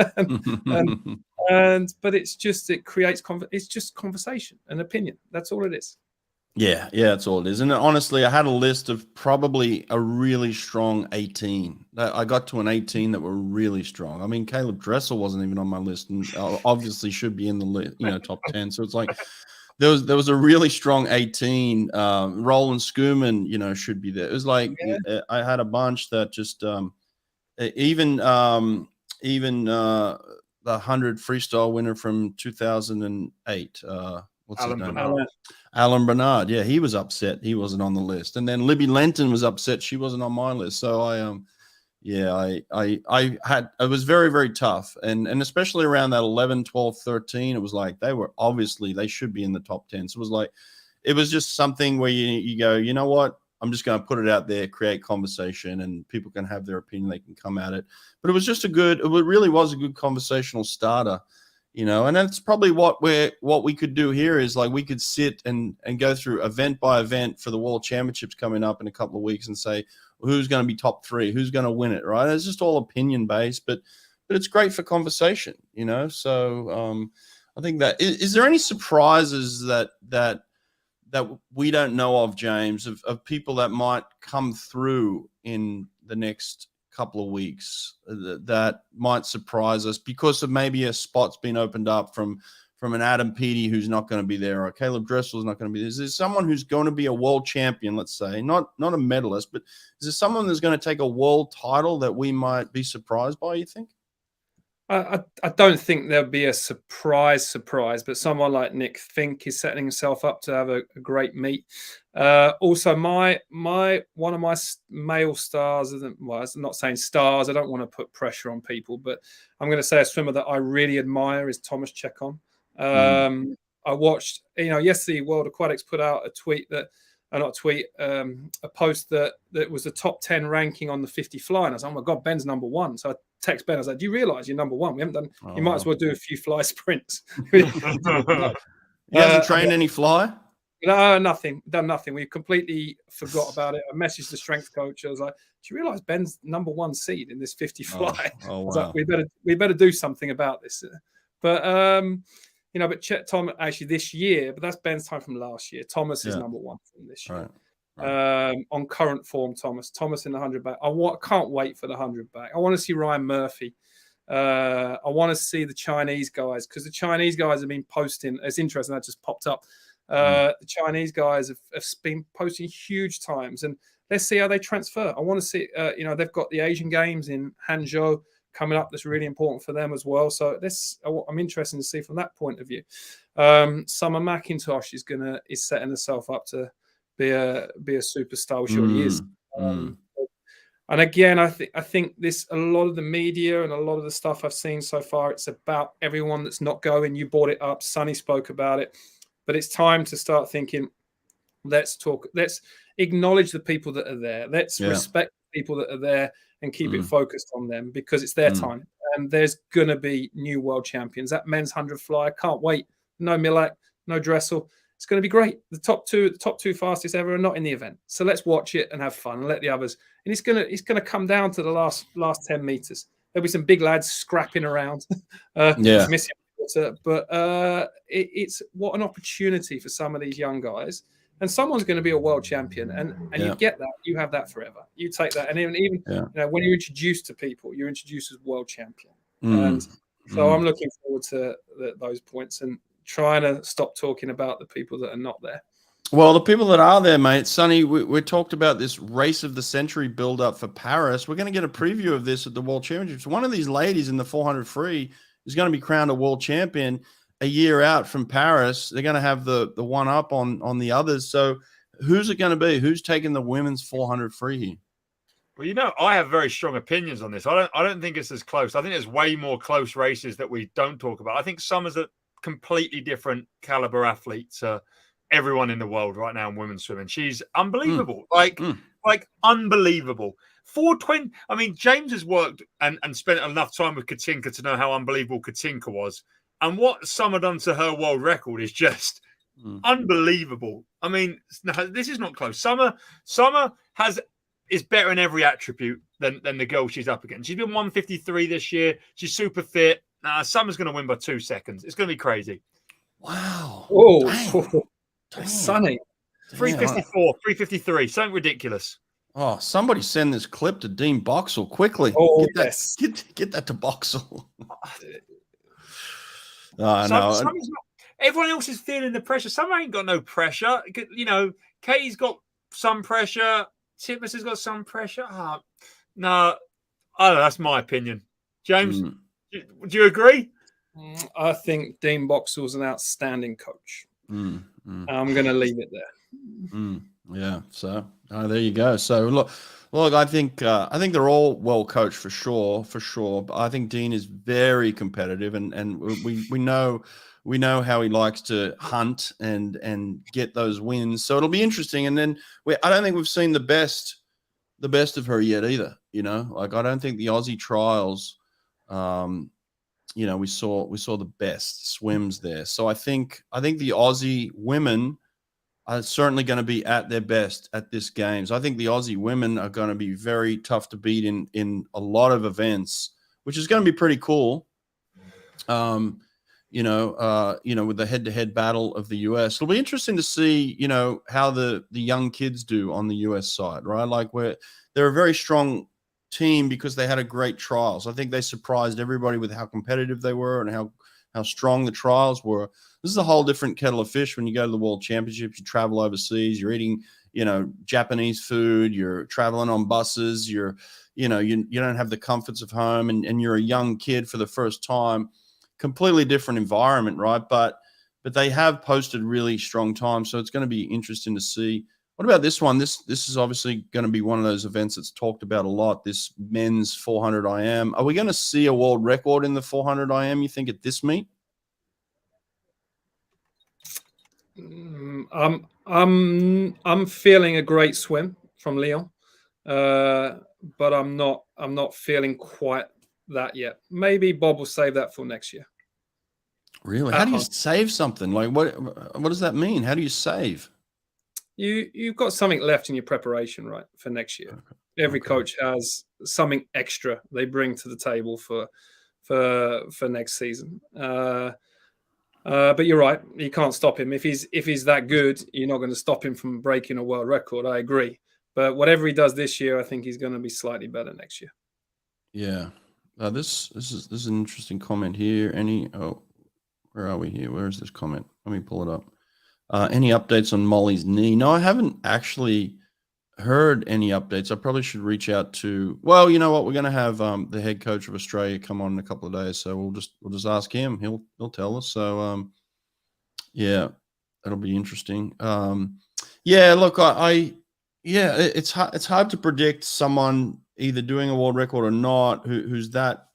it creates it's just conversation and opinion. That's all it is. Yeah, that's all it is. And honestly, I had a list of probably a really strong 18. I got to an 18 that were really strong. I mean, Caleb Dressel wasn't even on my list, and obviously should be in the list, you know, top 10. So it's like there was a really strong 18. Roland Schumann, you know, should be there. It was like I had a bunch that just even the 100 freestyle winner from 2008. What's his name? Alan Bernard. Yeah, he was upset. He wasn't on the list. And then Libby Lenton was upset. She wasn't on my list. So it was very, very tough. And especially around that 11, 12, 13, it was like they should be in the top 10. So it was just something where you go, you know what? I'm just going to put it out there, create conversation, and people can have their opinion. They can come at it. But it was just it really was a good conversational starter. And that's probably what we could do here is like we could sit and go through event by event for the World Championships coming up in a couple of weeks and say, well, who's going to be top 3, who's going to win it, right? It's just all opinion based, but it's great for conversation, So I think that is there any surprises that we don't know of, James, of people that might come through in the next couple of weeks that might surprise us because of maybe a spot's been opened up from an Adam Peaty who's not going to be there, or Caleb Dressel's not going to be there? Is there someone who's going to be a world champion, let's say, not a medalist, but is there someone that's going to take a world title that we might be surprised by, you think? I don't think there'll be a surprise, but someone like Nick Fink is setting himself up to have a great meet. Also, one of my male stars, I'm not saying stars, I don't want to put pressure on people, but I'm going to say a swimmer that I really admire is Thomas Chekon. I watched, yesterday World Aquatics put out a post that was the top 10 ranking on the 50 fly. And I was like, oh my God, Ben's number 1. So I text Ben, I was like, do you realize you're number 1? We haven't done, you might as well do a few fly sprints. He hasn't trained any fly? No, nothing. Done nothing. We completely forgot about it. I messaged the strength coach. I was like, do you realize Ben's number 1 seed in this 50 fly? Wow. I was like, we better do something about this. But but Chet Thomas actually this year, but that's Ben's time from last year. Thomas is number 1 from this year. Right. On current form, Thomas in the 100 back. I can't wait for the 100 back. I want to see Ryan Murphy. I want to see the Chinese guys, because the Chinese guys have been posting. It's interesting, that just popped up. The Chinese guys have been posting huge times, and let's see how they transfer. I want to see, they've got the Asian Games in Hangzhou coming up. That's really important for them as well. So I'm interested to see from that point of view. Summer McIntosh is setting herself up to be a superstar, which she already is. And again, I think a lot of the media and a lot of the stuff I've seen so far, it's about everyone that's not going. You brought it up. Sonny spoke about it. But it's time to start thinking, let's acknowledge the people that are there. Let's respect the people that are there and keep it focused on them, because it's their time. And there's going to be new world champions. That men's 100 fly, I can't wait. No Milak, no Dressel. It's going to be great. The top two fastest ever are not in the event. So let's watch it and have fun and let the others. And it's going to come down to the last 10 meters. There'll be some big lads scrapping around. Missing. But it's what an opportunity for some of these young guys, and someone's going to be a world champion, and you get that, you have that forever. You take that, and even when you're introduced to people, you're introduced as world champion. And so I'm looking forward to those points and trying to stop talking about the people that are not there. Well, the people that are there, mate, Sonny, we talked about this race of the century build up for Paris. We're going to get a preview of this at the World Championships. One of these ladies in the 400 free is going to be crowned a world champion a year out from Paris. They're going to have the one up on the others. So who's it going to be? Who's taking the women's 400 free here? Well, I have very strong opinions on this. I don't think it's as close. I think there's way more close races that we don't talk about. I think Summer's a completely different caliber athlete to everyone in the world right now in women's swimming. She's unbelievable. Like unbelievable. 420. I mean, James has worked and spent enough time with Katinka to know how unbelievable Katinka was. And what Summer done to her world record is just unbelievable. I mean, this is not close. Summer is better in every attribute than the girl she's up against. She's been 153 this year. She's super fit. Summer's going to win by 2 seconds. It's going to be crazy. Wow. Oh, Sonny. 354, 353. Something ridiculous. Oh, somebody send this clip to Dean Boxall quickly. Oh, get that to Boxall. Everyone else is feeling the pressure. Summer ain't got no pressure. You know, Katie's got some pressure. Titmus has got some pressure. No, I don't know, that's my opinion. James, Mm. do you agree? I think Dean Boxall's an outstanding coach. Mm. I'm going to leave it there. Yeah. So there you go. So look, I think they're all well coached for sure. But I think Dean is very competitive, and we know how he likes to hunt and get those wins. So it'll be interesting. And then I don't think we've seen the best of her yet either. You know, like I don't think the Aussie trials. You know, we saw the best swims there. So I think the Aussie women are certainly going to be at their best at this games. I think the Aussie women are going to be very tough to beat in a lot of events, which is going to be pretty cool. You know, with the head-to-head battle of the US, it'll be interesting to see, you know, how the young kids do on the US side, right? Like they're a very strong team because they had a great trials. I think they surprised everybody with how competitive they were and how strong the trials were. This is a whole different kettle of fish when you go to the World Championships. You travel overseas, you're eating, you know, Japanese food, you're traveling on buses, you don't have the comforts of home, and you're a young kid for the first time. Completely different environment, right? But they have posted really strong times, so it's going to be interesting to see. What about this one? This is obviously going to be one of those events that's talked about a lot. This men's 400 IM. Are we going to see a world record in the 400 IM? You think at this meet? I'm feeling a great swim from Leon, but I'm not feeling quite that yet. Maybe Bob will save that for next year. Really? How do you save something? Like what does that mean? How do you save? You've got something left in your preparation, right, for next year. Okay. Every coach has something extra they bring to the table for next season. But you're right, you can't stop him. If he's that good, you're not going to stop him from breaking a world record. I agree. But whatever he does this year, I think he's going to be slightly better next year. Yeah. This is an interesting comment here. Where are we here? Where is this comment? Let me pull it up. Any updates on Molly's knee? No, I haven't actually heard any updates. I probably should reach out to. Well, you know what? We're going to have the head coach of Australia come on in a couple of days, so we'll just ask him. He'll tell us. So yeah, that'll be interesting. Yeah, look, it's hard to predict someone either doing a world record or not who's that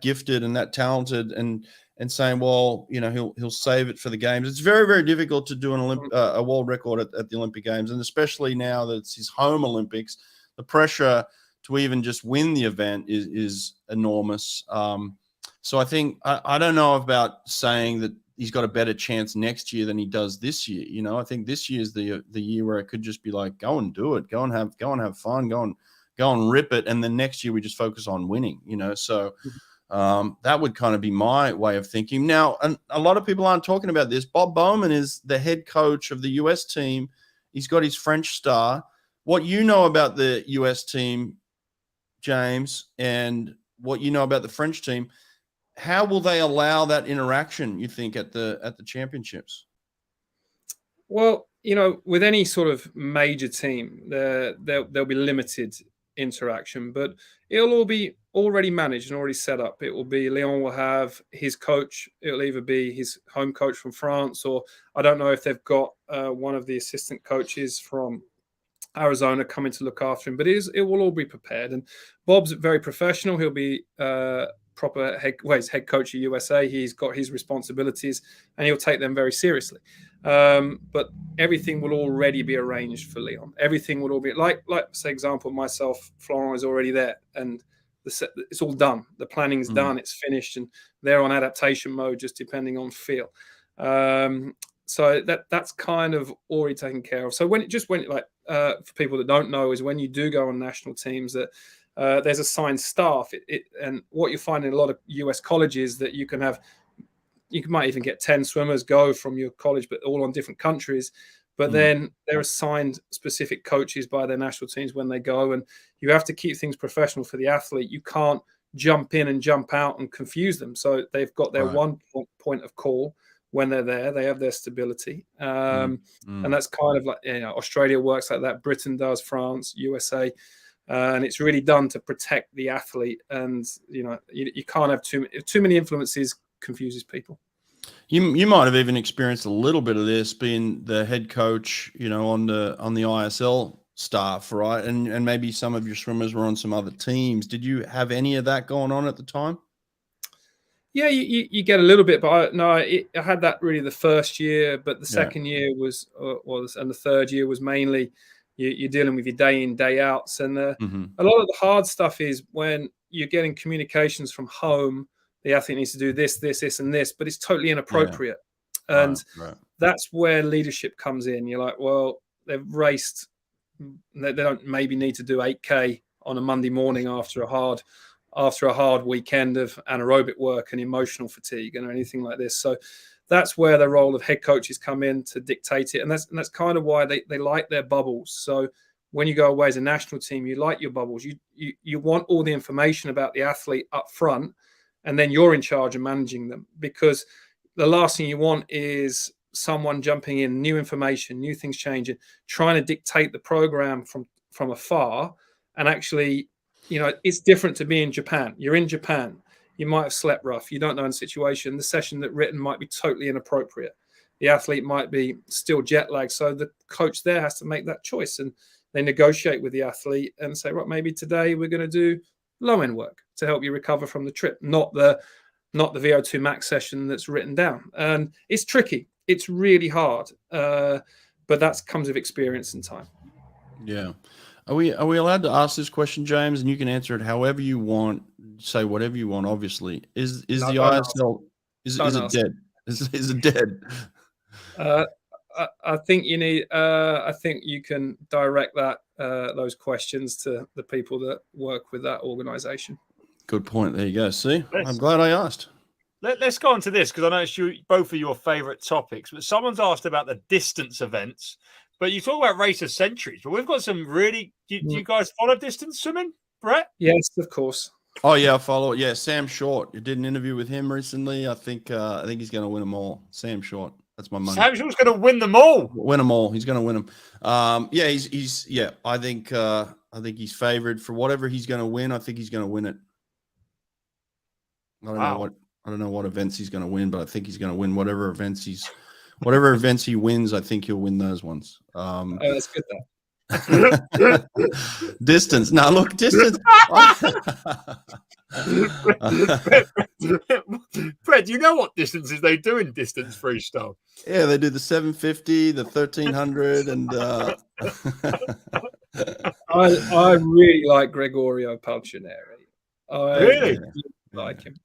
gifted and that talented and saying, well, you know, he'll save it for the games. It's very, very difficult to do a world record at the Olympic Games, and especially now that it's his home Olympics, the pressure to even just win the event is enormous. So I think I don't know about saying that he's got a better chance next year than he does this year. You know, I think this year is the year where it could just be like, go and do it, go and have fun, go and rip it, and then next year we just focus on winning. You know, so. That would kind of be my way of thinking. Now, and a lot of people aren't talking about this. Bob Bowman is the head coach of the U.S. team. He's got his French star. What you know about the U.S. team, James, and what you know about the French team, how will they allow that interaction, you think, at the championships? Well, you know, with any sort of major team, there'll be limited interaction, but it'll all be already managed and already set up. It will be Leon will have his coach. It'll either be his home coach from France, or I don't know if they've got one of the assistant coaches from Arizona coming to look after him, but it will all be prepared. And Bob's very professional. He'll be proper he's head coach of USA. He's got his responsibilities and he'll take them very seriously. But everything will already be arranged for Leon. Everything will all be like say example, myself, Florent is already there, and it's all done. The planning's done. It's finished, and they're on adaptation mode, just depending on feel. So that's kind of already taken care of. So when for people that don't know, is when you do go on national teams that there's assigned staff. And what you find in a lot of US colleges that you might even get 10 swimmers go from your college, but all on different countries. But then they're assigned specific coaches by their national teams when they go, and you have to keep things professional for the athlete. You can't jump in and jump out and confuse them. So they've got their one point of call when they're there. They have their stability. And that's kind of like, you know, Australia works like that. Britain does, France, USA. And it's really done to protect the athlete. And, you can't have too many influences confuses people. You might have even experienced a little bit of this being the head coach, on the ISL staff, right? And maybe some of your swimmers were on some other teams. Did you have any of that going on at the time? Yeah, you get a little bit, but I had that really the first year, but the second year was, and the third year was mainly you're dealing with your day in, day outs. And a lot of the hard stuff is when you're getting communications from home, the athlete needs to do this, and this, but it's totally inappropriate. Yeah. And that's where leadership comes in. You're like, well, they've raced. They don't maybe need to do 8K on a Monday morning after a hard weekend of anaerobic work and emotional fatigue and anything like this. So that's where the role of head coaches come in to dictate it. And that's kind of why they like their bubbles. So when you go away as a national team, you like your bubbles. You want all the information about the athlete up front, and then you're in charge of managing them, because the last thing you want is someone jumping in, new information, new things changing, trying to dictate the program from afar. And actually, it's different to be in Japan. You're in Japan. You might have slept rough. You don't know the situation. The session that written might be totally inappropriate. The athlete might be still jet lagged. So the coach there has to make that choice, and they negotiate with the athlete and say, right, maybe today we're going to do low end work to help you recover from the trip, not the VO2 max session that's written down. And it's tricky. It's really hard. But that comes with experience and time. Yeah. Are we allowed to ask this question, James? And you can answer it however you want. Say whatever you want. Obviously, is the ISL is it dead? Is it dead? I think you need. I think you can direct those questions to the people that work with that organization. Good point. There you go. See, I'm glad I asked. Let's go on to this, because I know it's both of your favorite topics. But someone's asked about the distance events. But you talk about race of centuries, but we've got some really. Do you guys follow distance swimming, Brett? Yes, of course. Oh yeah, I follow it. Yeah, Sam Short. You did an interview with him recently. I think he's going to win them all. Sam Short. That's my money. Sam Short's going to win them all. Win them all. He's going to win them. Yeah, he's. Yeah, I think he's favored for whatever he's going to win. I think he's going to win it. I don't know what events he's going to win, but I think he's going to win whatever events he wins. I think he'll win those ones. That's good though. Distance. Now look, distance. Fred, you know what distances they do in distance freestyle? Yeah, they do the 750, the 1300, and I really like Gregorio Palcineri. Really like him.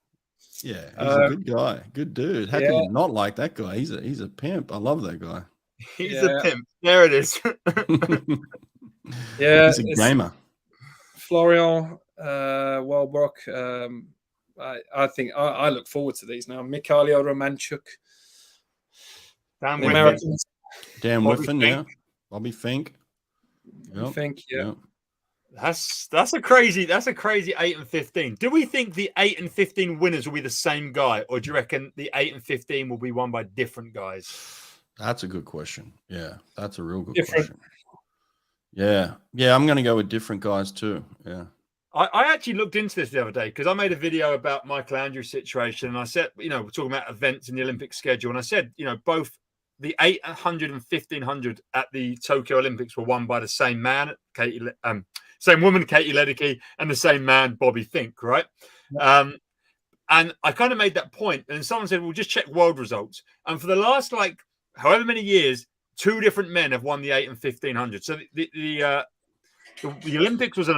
Yeah, he's a good guy, good dude. How can you not like that guy? He's a pimp. I love that guy. He's a pimp. There it is. Yeah, he's a gamer. Florian Wellbrook. I think I look forward to these now. Mikhailo Romanchuk. Dan Whiffen, yeah. Bobby Fink. Yep. Fink, yeah. Yep. That's a crazy 8 and 15. Do we think the 8 and 15 winners will be the same guy, or do you reckon the 8 and 15 will be won by different guys? That's a good question. Yeah, that's a real good question. Yeah, I'm going to go with different guys too. Yeah. I actually looked into this the other day because I made a video about Michael Andrews' situation, and I said, we're talking about events in the Olympic schedule, and I said, both the 800 and 1500 at the Tokyo Olympics were won by the same man, same woman, Katie Ledecky, and the same man, Bobby Fink, right? Yeah. And I kind of made that point, and someone said, well, just check world results. And for the last, however many years, two different men have won the 8 and 1500. So the Olympics was an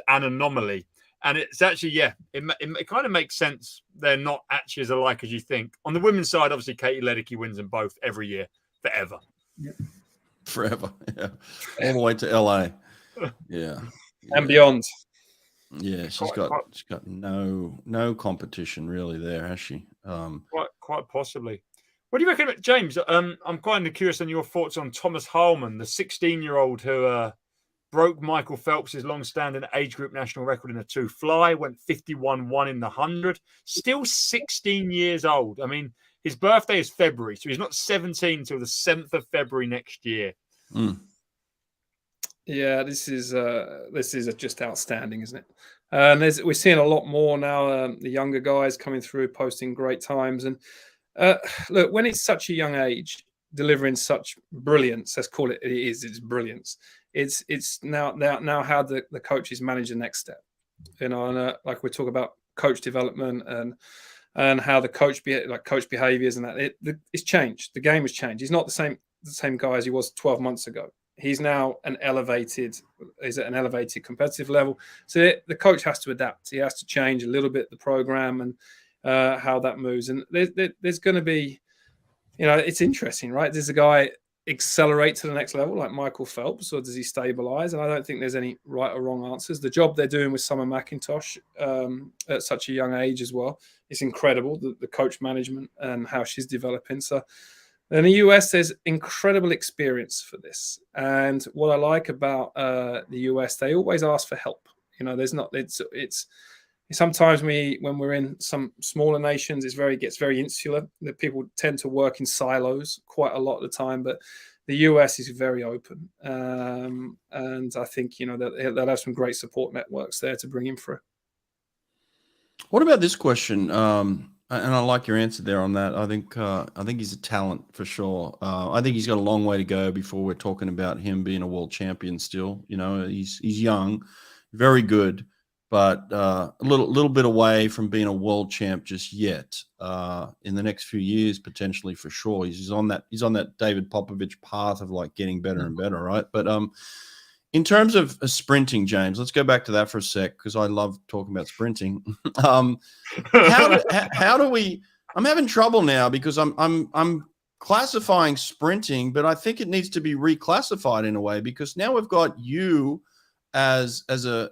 anomaly. And it's actually, it kind of makes sense. They're not actually as alike as you think. On the women's side, obviously, Katie Ledecky wins them both every year, forever. Yeah. Forever, yeah. All the way to LA. Yeah. And beyond. Yeah, she's got no competition really there, has she? Quite possibly. What do you reckon, James? I'm kind of curious on your thoughts on Thomas Harmon, the 16-year-old who broke Michael Phelps' long-standing age group national record in a 2 fly, went 51-1 in the 100, still 16 years old. I mean, his birthday is February, so he's not 17 until the 7th of February next year. Yeah, this is just outstanding, isn't it? And we're seeing a lot more now. The younger guys coming through, posting great times, and look, when it's such a young age, delivering such brilliance, let's call it, it's brilliance. It's now how the coaches manage the next step. And like we talk about coach development and how the coach behaviors and that it's changed. The game has changed. He's not the same guy as he was 12 months ago. He's now is at an elevated competitive level. So the coach has to adapt. He has to change a little bit the program and how that moves. And there's going to be, it's interesting, right? Does a guy accelerate to the next level like Michael Phelps, or does he stabilize? And I don't think there's any right or wrong answers. The job they're doing with Summer McIntosh at such a young age as well, it's incredible, the coach management and how she's developing. So in the US, there's incredible experience for this. And what I like about the US, they always ask for help. There's not, it's sometimes when we're in some smaller nations, it gets very insular. The people tend to work in silos quite a lot of the time, but the US is very open. And I think, they'll have some great support networks there to bring him through. What about this question? And I like your answer there on that. I think he's a talent for sure. I think he's got a long way to go before we're talking about him being a world champion still. He's young, very good, but a little bit away from being a world champ just yet. In the next few years, potentially for sure. He's on that David Popovich path of like getting better and better, right? But in terms of sprinting, James, let's go back to that for a sec because I love talking about sprinting. How do we? I'm having trouble now because I'm classifying sprinting, but I think it needs to be reclassified in a way because now we've got you as a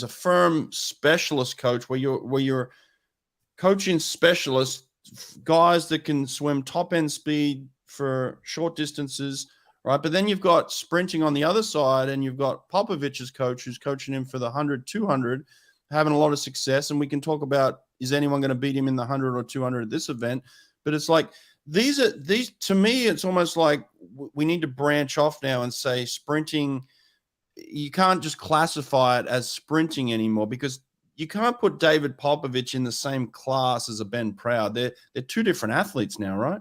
firm specialist coach where you're coaching specialists, guys that can swim top end speed for short distances. Right. But then you've got sprinting on the other side and you've got Popovich's coach who's coaching him for the 100, 200, having a lot of success. And we can talk about, is anyone going to beat him in the 100 or 200 at this event? But it's like, these to me, it's almost like we need to branch off now and say sprinting, you can't just classify it as sprinting anymore because you can't put David Popovich in the same class as a Ben Proud. They're two different athletes now, right?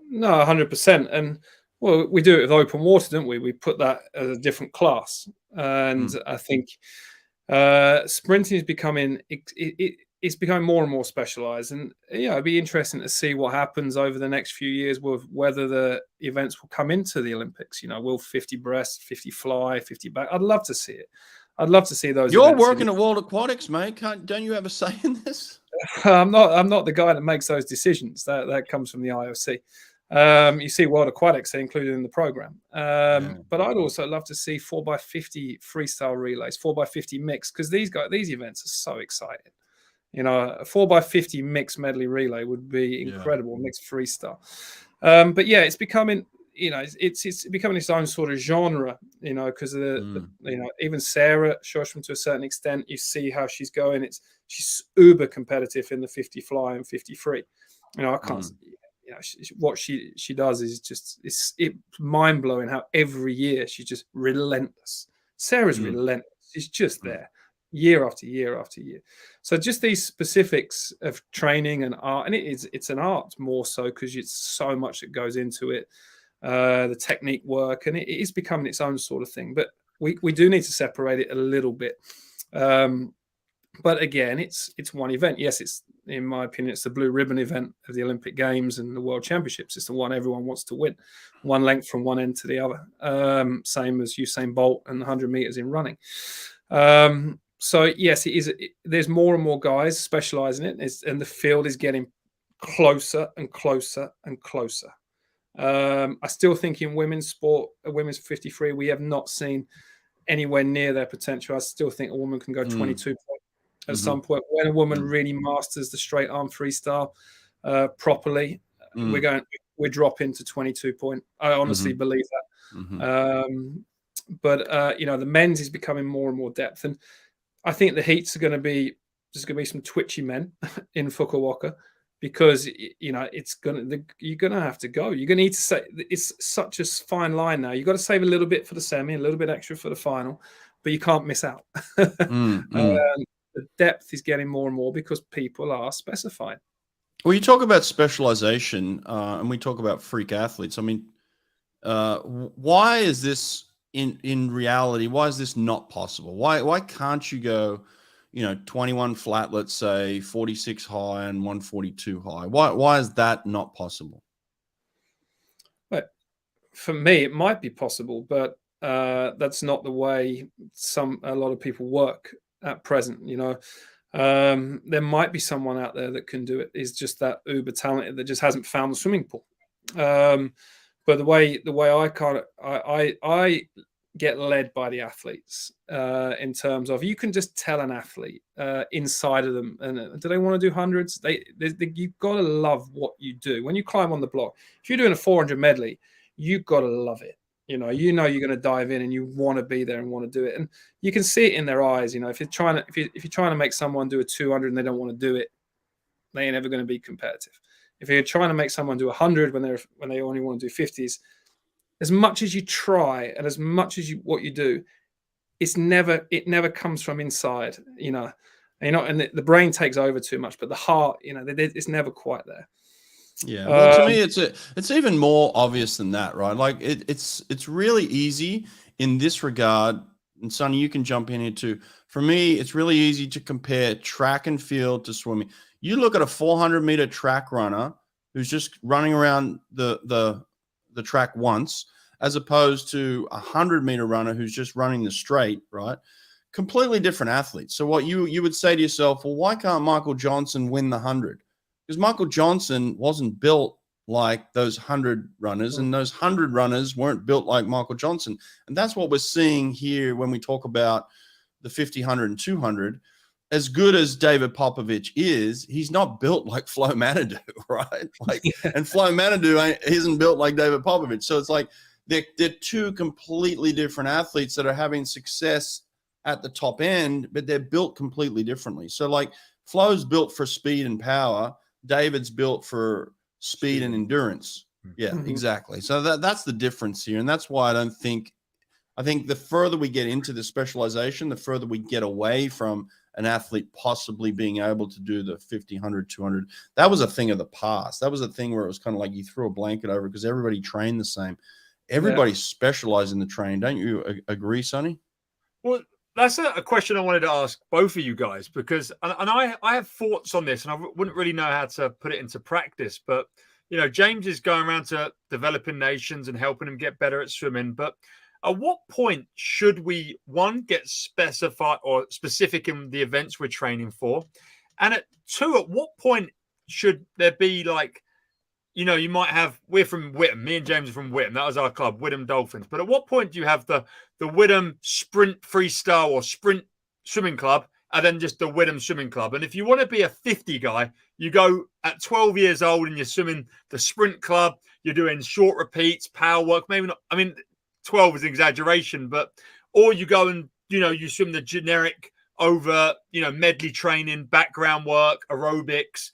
No, 100%. And well, we do it with open water, don't we? We put that as a different class. And I think sprinting is becoming it's becoming more and more specialized. And it'd be interesting to see what happens over the next few years with whether the events will come into the Olympics. Will 50 breast, 50 fly, 50 back? I'd love to see it. I'd love to see those. You're working at World Aquatics, mate. Don't you have a say in this? I'm not the guy that makes those decisions. That comes from the IOC. You see World Aquatics, they're included in the program. But I'd also love to see 4x50 freestyle relays, 4x50 mix, because these events are so exciting. A 4x50 mixed medley relay would be incredible, mixed freestyle. But yeah, it's becoming, it's becoming its own sort of genre, because of the even Sarah Shosham to a certain extent, you see how she's going. She's uber competitive in the 50 fly and 50 free. I can't. What she does is just it's mind blowing how every year she's just relentless. Sarah's relentless. She's just there year after year after year. So just these specifics of training and art, and it's an art more so because it's so much that goes into it, the technique work, and it is becoming its own sort of thing. But we do need to separate it a little bit. But again, it's one event. Yes, it's, in my opinion, it's the blue ribbon event of the Olympic Games and the World Championships. It's the one everyone wants to win, one length from one end to the other. Same as Usain Bolt and 100 meters in running. So yes, it is. There's more and more guys specializing in it, and the field is getting closer and closer and closer. I still think in women's sport, women's 53, we have not seen anywhere near their potential. I still think a woman can go 22 points at some point. When a woman really masters the straight arm freestyle properly, we're dropping to 22 point. I honestly believe that. But the men's is becoming more and more depth, and I think the heats are going to be, there's going to be some twitchy men in Fukuoka. because you're gonna have to go. You're gonna need to say, it's such a fine line now. You've got to save a little bit for the semi, a little bit extra for the final, but you can't miss out. The depth is getting more and more because people are specifying. Well, you talk about specialization, and we talk about freak athletes. I mean, why is this in reality? Why is this not possible? Why can't you go, 21 flat, let's say, 46 high and 142 high? Why is that not possible? But for me, it might be possible, but that's not the way a lot of people work at present. There might be someone out there that can do it. Is just that uber talented that just hasn't found the swimming pool. But the way I get led by the athletes in terms of, you can just tell an athlete inside of them, and do they want to do hundreds? You've got to love what you do. When you climb on the block, if you're doing a 400 medley, you've got to love it. You're going to dive in and you want to be there and want to do it. And you can see it in their eyes. If you're trying to make someone do a 200 and they don't want to do it, they ain't ever going to be competitive. If you're trying to make someone do 100 when they only want to do 50s, as much as you try and as much as what you do, it never comes from inside, and the brain takes over too much, but the heart, it's never quite there. Yeah, well, to me, it's even more obvious than that, right? Like it's really easy in this regard. And Sonny, you can jump in here too. For me, it's really easy to compare track and field to swimming. You look at a 400-meter track runner who's just running around the track once, as opposed to a 100-meter runner who's just running the straight, right? Completely different athletes. So what you would say to yourself, well, why can't Michael Johnson win the 100? Because Michael Johnson wasn't built like those 100 runners, and those 100 runners weren't built like Michael Johnson. And that's what we're seeing here when we talk about the 50, 100, and 200. As good as David Popovich is, he's not built like Flo Manadou, right? And Flo Manadou isn't built like David Popovich. So it's like they're two completely different athletes that are having success at the top end, but they're built completely differently. So like Flo's built for speed and power. David's built for speed and endurance. Yeah, exactly. So that's the difference here. And that's why I think the further we get into the specialization, the further we get away from an athlete possibly being able to do the 50, 100, 200. That was a thing of the past. That was a thing where it was kind of like you threw a blanket over because everybody trained the same. Everybody specialized in the training. Don't you agree, Sonny? Well, that's a question I wanted to ask both of you guys, because I have thoughts on this, and I wouldn't really know how to put it into practice. But James is going around to developing nations and helping them get better at swimming. But at what point should we, one, get specified or specific in the events we're training for, and at what point should there be like, you might have, we're from Whittam. Me and James are from Whittam. That was our club, Whittam Dolphins. But at what point do you have the Whittam Sprint Freestyle or Sprint Swimming Club, and then just the Whittam Swimming Club? And if you want to be a 50 guy, you go at 12 years old and you're swimming the Sprint Club. You're doing short repeats, power work. Maybe not. I mean, 12 is an exaggeration, but or you go and you swim the generic over medley training, background work, aerobics.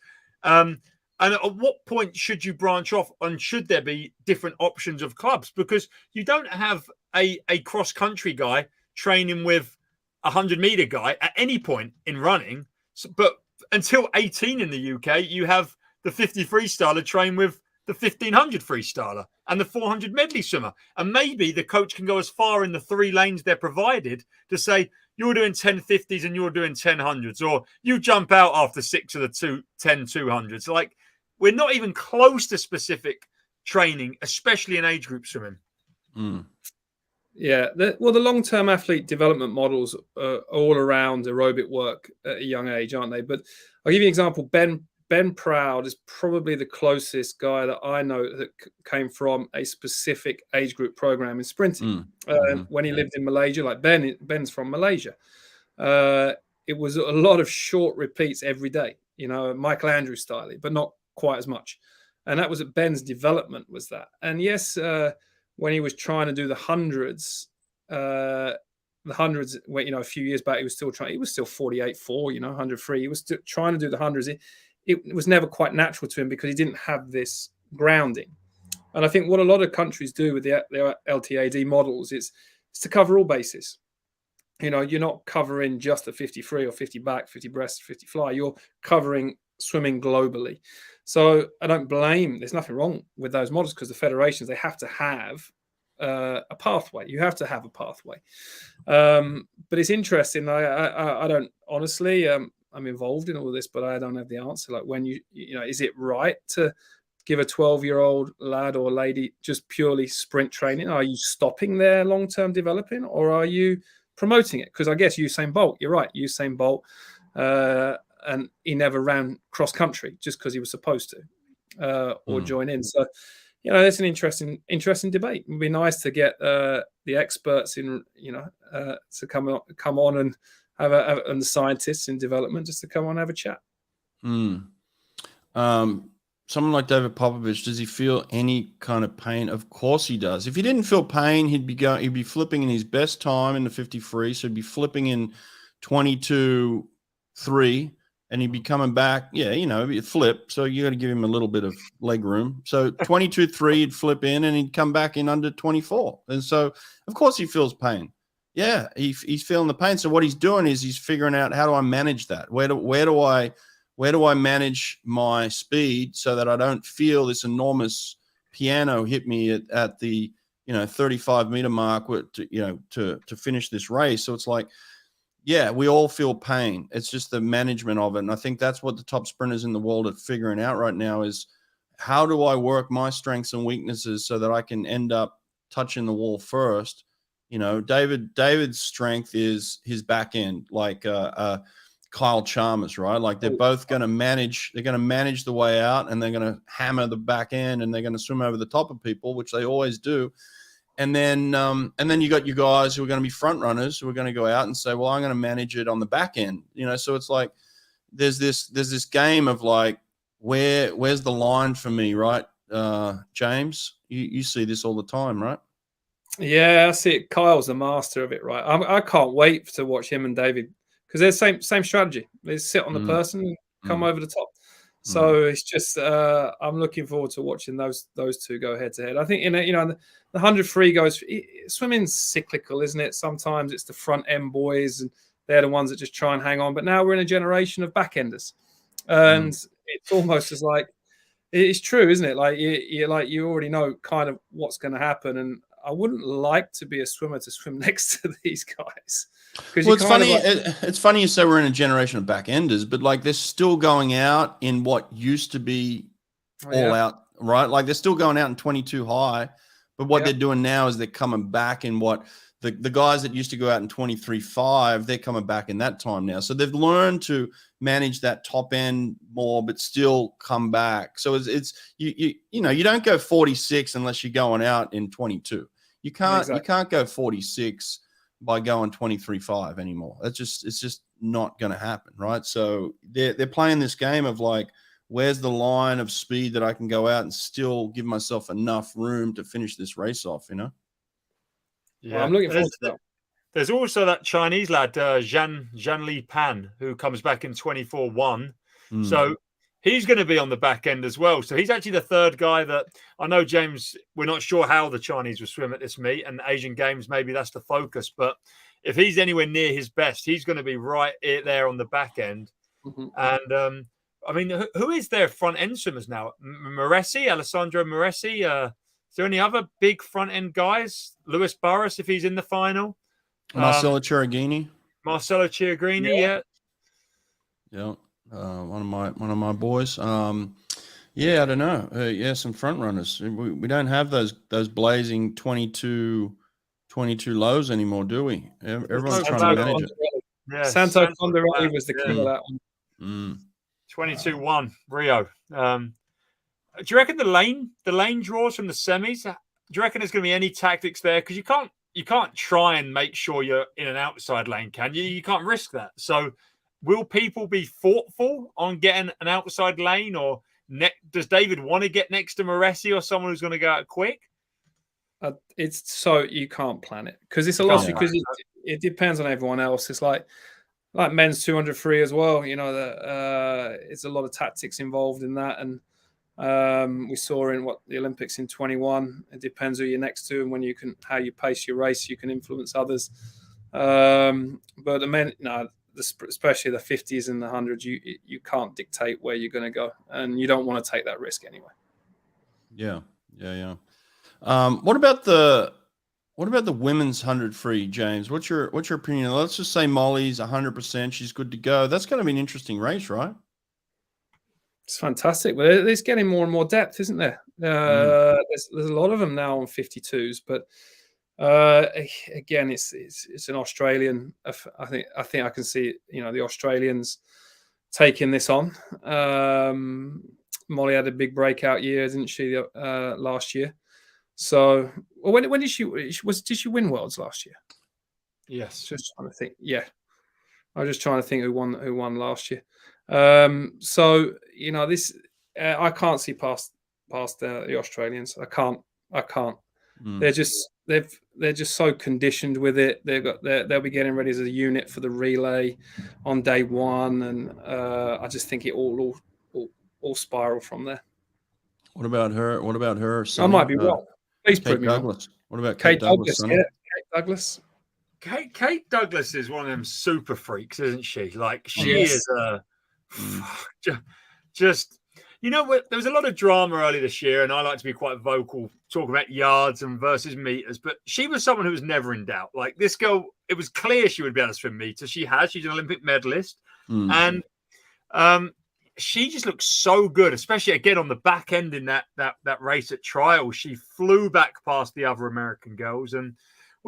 And at what point should you branch off, and should there be different options of clubs? Because you don't have a cross-country guy training with a 100-meter guy at any point in running. But until 18 in the UK, you have the 50 freestyler train with the 1500 freestyler and the 400 medley swimmer. And maybe the coach can go as far in the 3 lanes they're provided to say, you're doing 1050s and you're doing 1000s, or you jump out after 6 of the 10 200s. Like, we're not even close to specific training, especially in age group swimming. Yeah. The long-term athlete development models are all around aerobic work at a young age, aren't they? But I'll give you an example. Ben Proud is probably the closest guy that I know that came from a specific age group program in sprinting. When he lived in Malaysia, like Ben's from Malaysia. It was a lot of short repeats every day, Michael Andrews style, but not quite as much. And that was at Ben's development, was that. And yes, when he was trying to do the hundreds, when, a few years back, he was still 48.4, 100 free. He was still trying to do the hundreds. it was never quite natural to him because he didn't have this grounding. And I think what a lot of countries do with their LTAD models is to cover all bases. You know, you're not covering just the 50 free or 50 back, 50 breast, 50 fly. You're covering swimming globally. So I don't blame, there's nothing wrong with those models because the federations, they have to have a pathway. You have to have a pathway. But it's interesting. I don't, honestly, I'm involved in all of this, but I don't have the answer. Like when you know, is it right to give a 12-year-old lad or lady just purely sprint training? Are you stopping their long-term developing, or are you promoting it? Because I guess Usain Bolt, you're right, Usain Bolt, and he never ran cross country just because he was supposed to or join in. So, you know, that's an interesting debate. It'd be nice to get the experts in, you know, to come on and and the scientists in development just to come on and have a chat. Someone like David Popovich, does he feel any kind of pain? Of course he does. If he didn't feel pain, he'd be flipping in his best time in the 50 free. So he'd be flipping in 22.3, and he'd be coming back. Yeah, you know, it'd flip. So you got to give him a little bit of leg room. So 22.3, he'd flip in, and he'd come back in under 24. And so, of course, he feels pain. Yeah, he's feeling the pain. So what he's doing is he's figuring out, how do I manage that? Where do I manage my speed so that I don't feel this enormous piano hit me at the, you know, 35-meter mark to finish this race? So it's like, yeah, we all feel pain. It's just the management of it. And I think that's what the top sprinters in the world are figuring out right now is, how do I work my strengths and weaknesses so that I can end up touching the wall first? You know, David's strength is his back end, like Kyle Chalmers, right? Like they're both going to manage. They're going to manage the way out, and they're going to hammer the back end, and they're going to swim over the top of people, which they always do. And then you got you guys who are going to be front runners who are going to go out and say, well, I'm going to manage it on the back end. You know, so it's like there's this game of like, where's the line for me, right? James, you see this all the time, right? Yeah, I see it. Kyle's the master of it, right? I can't wait to watch him and David, because they're same strategy. They sit on the person and come over the top. So it's just I'm looking forward to watching those two go head to head. I think the 100 free goes, swimming's cyclical, isn't it? Sometimes it's the front end boys, and they're the ones that just try and hang on. But now we're in a generation of back enders, and it's almost as like, it's true, isn't it? Like you already know kind of what's going to happen, and I wouldn't like to be a swimmer to swim next to these guys. Well, it's funny. It's funny you say we're in a generation of back enders, but like they're still going out in what used to be all out, right? Like they're still going out in 22 high, but what they're doing now is they're coming back in what the guys that used to go out in 23.5, they're coming back in that time now. So they've learned to manage that top end more, but still come back. So it's you don't go 46 unless you're going out in 22. You can't go 46 by going 23.5 anymore. It's just not going to happen, right? So they're playing this game of like, where's the line of speed that I can go out and still give myself enough room to finish this race off, you know? Yeah, well, I'm looking forward to that. There's also that Chinese lad, Zhanli Pan, who comes back in 24.1. So he's going to be on the back end as well. So he's actually the third guy that I know, James, we're not sure how the Chinese will swim at this meet, and Asian Games, maybe that's the focus. But if he's anywhere near his best, he's going to be right there on the back end. And I mean, who is their front end swimmers now? Alessandro Moresi. Is there any other big front end guys? Lewis Burris, if he's in the final. Marcelo Cheragini. Yeah. One of my boys. I don't know. Some front runners. We don't have those blazing 22 lows anymore, do we? Everyone's trying to manage it. Yeah, Santo Ponderelli was the king of that one. 22.1 Rio. Do you reckon the lane draws from the semis? Do you reckon there's going to be any tactics there? Because you can't try and make sure you're in an outside lane, can you? You can't risk that. So will people be thoughtful on getting an outside lane, or does David want to get next to Moresi or someone who's going to go out quick? It's so you can't plan it because it's a lot, because it depends on everyone else. It's like like men's 200 free as well. You know, that it's a lot of tactics involved in that, and we saw in the Olympics in 21. It depends who you're next to and how you pace your race, you can influence others. But the men, no, especially the 50s and the 100s, you can't dictate where you're going to go, and you don't want to take that risk anyway. Yeah. What about the women's 100 free, James? What's your opinion? Let's just say Molly's 100%. She's good to go. That's going to be an interesting race, right? It's fantastic, but it's getting more and more depth, isn't there? There's a lot of them now on 52s, but again, it's an Australian. I think I can see, the Australians taking this on. Molly had a big breakout year, didn't she? Last year. So, when did she win Worlds last year? Yes. Just trying to think. Yeah, I was just trying to think who won last year. So this I can't see past the Australians. I can't. They're just so conditioned with it. They'll be getting ready as a unit for the relay on day one, and I just think it all spiral from there. What about her? Sonny? I might be wrong. Please prove me wrong. What about Kate Douglas? Yeah, Kate Douglas. Kate Douglas is one of them super freaks, isn't she? Like she is just. There was a lot of drama early this year, and I like to be quite vocal, talking about yards and versus meters. But she was someone who was never in doubt. Like this girl, it was clear she would be able to swim meters. She's an Olympic medalist, and she just looks so good, especially again on the back end in that race at trial. She flew back past the other American girls, and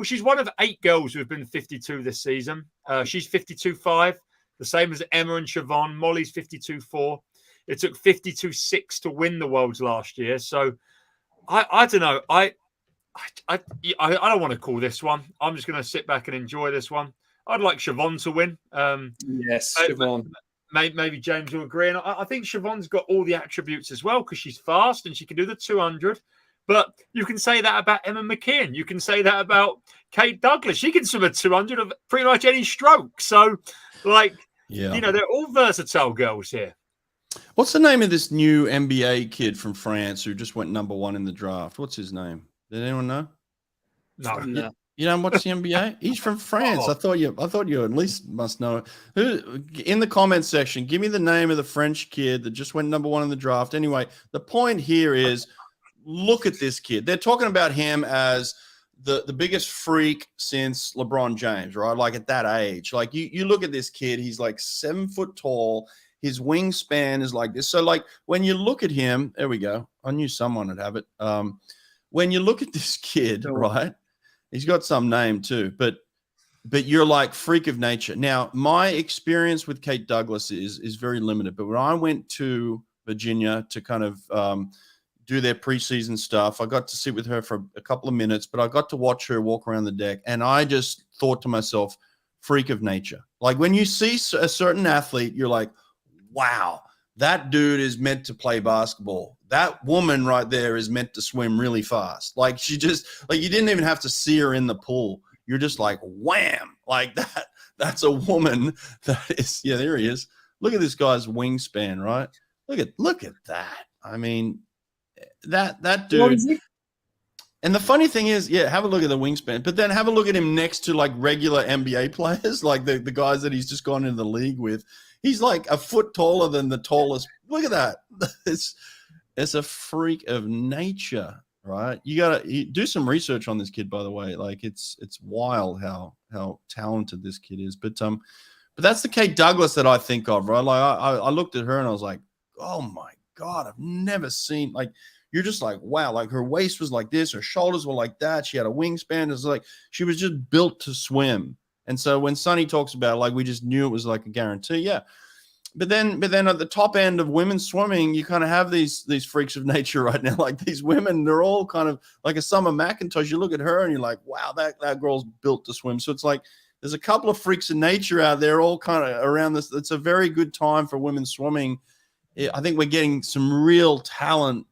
she's one of 8 girls who have been 52 this season. She's 52.5, the same as Emma and Siobhan. Molly's 52.4. It took 52.6 to win the Worlds last year. So I don't know. I don't want to call this one. I'm just going to sit back and enjoy this one. I'd like Siobhan to win. Yes, Siobhan. Maybe James will agree. And I think Siobhan's got all the attributes as well because she's fast and she can do the 200. But you can say that about Emma McKeon. You can say that about Kate Douglas. She can swim a 200 of pretty much any stroke. So, they're all versatile girls here. What's the name of this new NBA kid from France who just went #1 in the draft? What's his name? Did anyone know? No. You don't watch the NBA? He's from France. I thought you at least must know. Who in the comments section? Give me the name of the French kid that just went #1 in the draft. Anyway, the point here is, look at this kid. They're talking about him as the biggest freak since LeBron James, right? Like at that age. Like you look at this kid. He's like 7 foot tall. His wingspan is like this. So like when you look at him, there we go. I knew someone would have it. When you look at this kid, right? He's got some name too, but you're like freak of nature. Now, my experience with Kate Douglas is very limited. But when I went to Virginia to kind of do their preseason stuff, I got to sit with her for a couple of minutes, but I got to watch her walk around the deck, and I just thought to myself, freak of nature. Like when you see a certain athlete, you're like, wow, that dude is meant to play basketball. That woman right there is meant to swim really fast. Like she just, like you didn't even have to see her in the pool. You're just like, wham, like that. That's a woman that is, yeah, there he is. Look at this guy's wingspan, right? Look at that. I mean, that dude. And the funny thing is, yeah, have a look at the wingspan, but then have a look at him next to like regular NBA players, like the guys that he's just gone into the league with. He's like a foot taller than the tallest. Look at that. It's a freak of nature, right? You gotta do some research on this kid, by the way. Like it's wild how talented this kid is. But that's the Kate Douglas that I think of, right? Like I looked at her and I was like, oh my God, I've never seen, like, you're just like, wow, like her waist was like this, her shoulders were like that. She had a wingspan. It was like she was just built to swim. And so when Sonny talks about it, like we just knew it was like a guarantee, yeah. But then at the top end of women's swimming, you kind of have these freaks of nature right now. Like these women, they're all kind of like a Summer McIntosh. You look at her and you're like, wow, that girl's built to swim. So it's like there's a couple of freaks of nature out there all kind of around this. It's a very good time for women's swimming. I think we're getting some real talent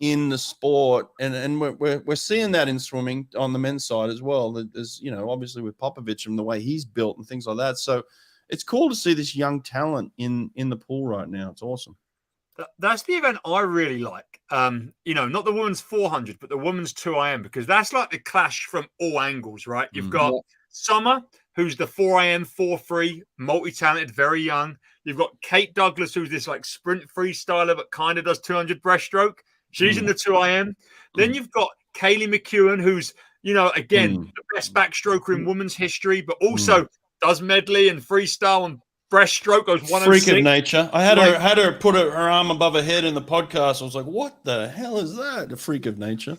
in the sport, and we're seeing that in swimming on the men's side as well. There's, obviously with Popovich and the way he's built and things like that. So it's cool to see this young talent in the pool right now. It's awesome. That's the event I really like. Not the women's 400, but the women's 2am, because that's like the clash from all angles, right? You've got Summer, who's the 4am 4-free, multi-talented, very young. You've got Kate Douglas, who's this like sprint freestyler, but kind of does 200 breaststroke. She's in the 2am. Then you've got Kaylee McEwen, who's, again, the best backstroker in women's history, but also does medley and freestyle and breaststroke, goes 106. Freak of nature. I had her put her arm above her head in the podcast. I was like, what the hell is that? A freak of nature.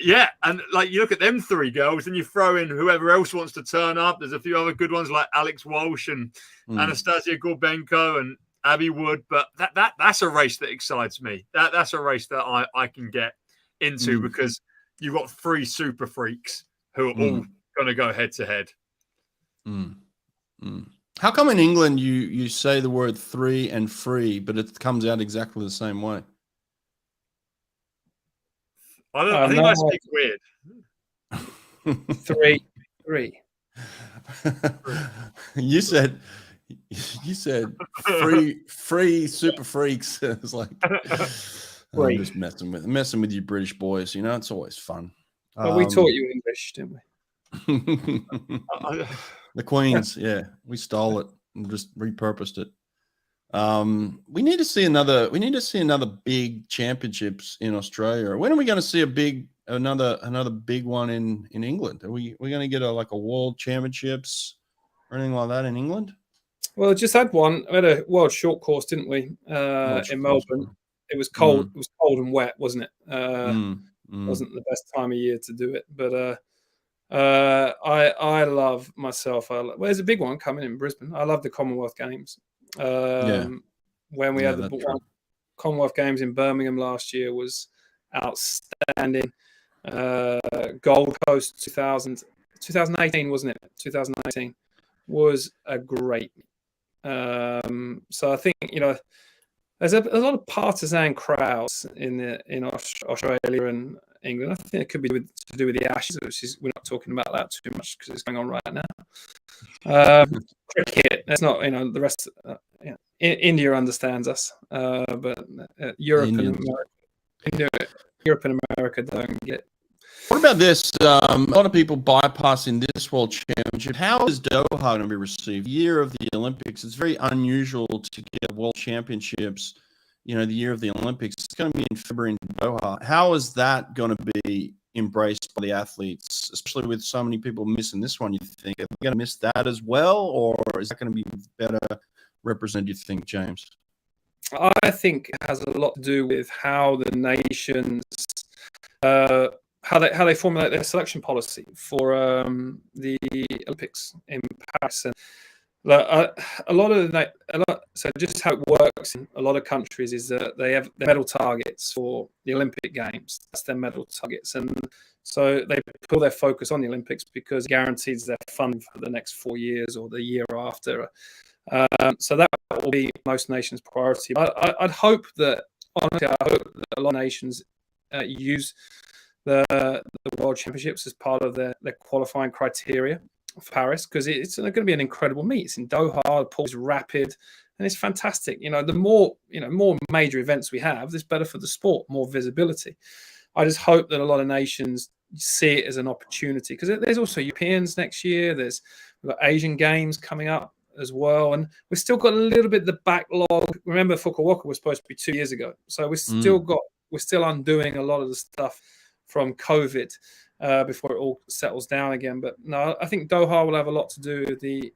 Yeah, and like you look at them three girls and you throw in whoever else wants to turn up. There's a few other good ones like Alex Walsh and Anastasia Gorbenko and Abby Wood, but that's a race that excites me. That's a race that I can get into because you've got three super freaks who are all going to go head to head. How come in England you say the word 3 and free, but it comes out exactly the same way? I think I speak weird. Three. You said free super freaks. It's like I'm just messing with you British boys. It's always fun. Well, we taught you English, didn't we? The Queens, yeah, we stole it and just repurposed it. We need to see another big championships in Australia. When are we going to see another big one in England? Are we going to get a world championships or anything like that in England? Well, just had one. We had a world short course, didn't we? In Melbourne. It was cold. It was cold and wet, wasn't it? Wasn't the best time of year to do it, but I love myself. There's a big one coming in Brisbane. I love the Commonwealth Games. When we had the Commonwealth Games in Birmingham last year was outstanding. Gold Coast 2018, wasn't it? 2018 was a great. So I think there's a lot of partisan crowds in Australia and England. I think it could be to do with the Ashes, which is we're not talking about that too much because it's going on right now. Cricket, that's not the rest. India understands us, but Europe and America don't get it. What about this? A lot of people bypassing this World Championship. How is Doha going to be received? Year of the Olympics. It's very unusual to get World Championships. The year of the Olympics. It's going to be in February in Doha. How is that going to be embraced by the athletes, especially with so many people missing this one? You think are they going to miss that as well, or is that going to be better represented? You think, James? I think it has a lot to do with how the nations, how they formulate their selection policy for the Olympics in Paris. And so just how it works in a lot of countries is that they have their medal targets for the Olympic Games. That's their medal targets, and so they pull their focus on the Olympics because it guarantees their funding for the next 4 years or the year after. So that will be most nations' priority. I'd hope that, honestly, a lot of nations use the World Championships as part of their qualifying criteria for Paris, because it's going to be an incredible meet. It's in Doha, the pool's rapid, and it's fantastic. The more major events we have, the better for the sport, more visibility. I just hope that a lot of nations see it as an opportunity, because there's also Europeans next year. We've got Asian Games coming up as well, and we've still got a little bit of the backlog. Remember, Fukuoka was supposed to be 2 years ago, so we're still undoing a lot of the stuff from COVID before it all settles down again. But no, I think Doha will have a lot to do with the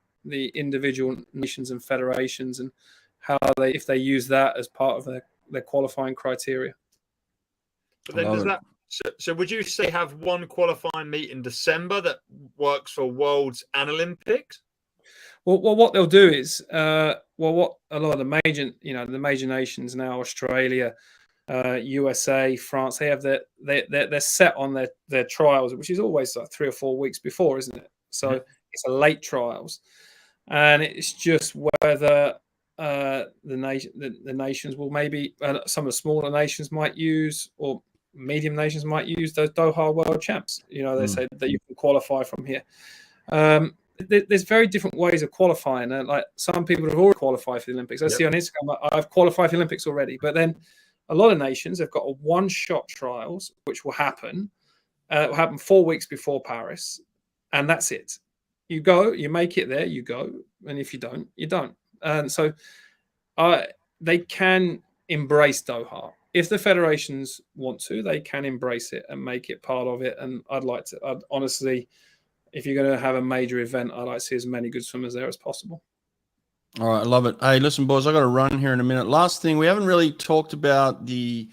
individual nations and federations and how if they use that as part of their qualifying criteria. But then so would you say have one qualifying meet in December that works for Worlds and Olympics? Well, what they'll do is, what a lot of the major nations now, Australia, USA, France, they have they're set on their trials, which is always like 3 or 4 weeks before, isn't it? So it's a late trials, and it's just whether the nations will maybe some of the smaller nations might use, or medium nations might use those Doha World Champs. They say that you can qualify from here. there's very different ways of qualifying. And like some people have already qualified for the Olympics. I see on Instagram, I've qualified for the Olympics already. But then a lot of nations have got a one-shot trials, which will happen 4 weeks before Paris, and that's it. You go, you make it there, you go, and if you don't, you don't. And so they can embrace Doha. If the federations want to, they can embrace it and make it part of it. And I'd honestly, if you're going to have a major event, I'd like to see as many good swimmers there as possible. All right, I love it. Hey, listen, boys, I got to run here in a minute. Last thing, we haven't really talked about the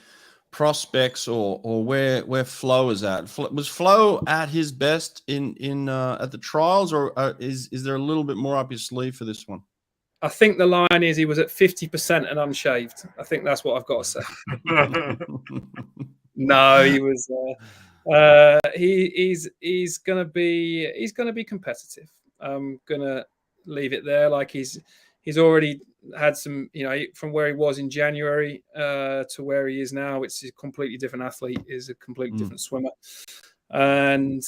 prospects or where Flo is at. Was Flo at his best in at the trials, or is there a little bit more up his sleeve for this one? I think the line is he was at 50% and unshaved. I think that's what I've got to say. No, he was. He's gonna be competitive. I'm gonna leave it there. Like he's already had some, from where he was in January to where he is now. It's a completely different athlete. Is a completely different swimmer, and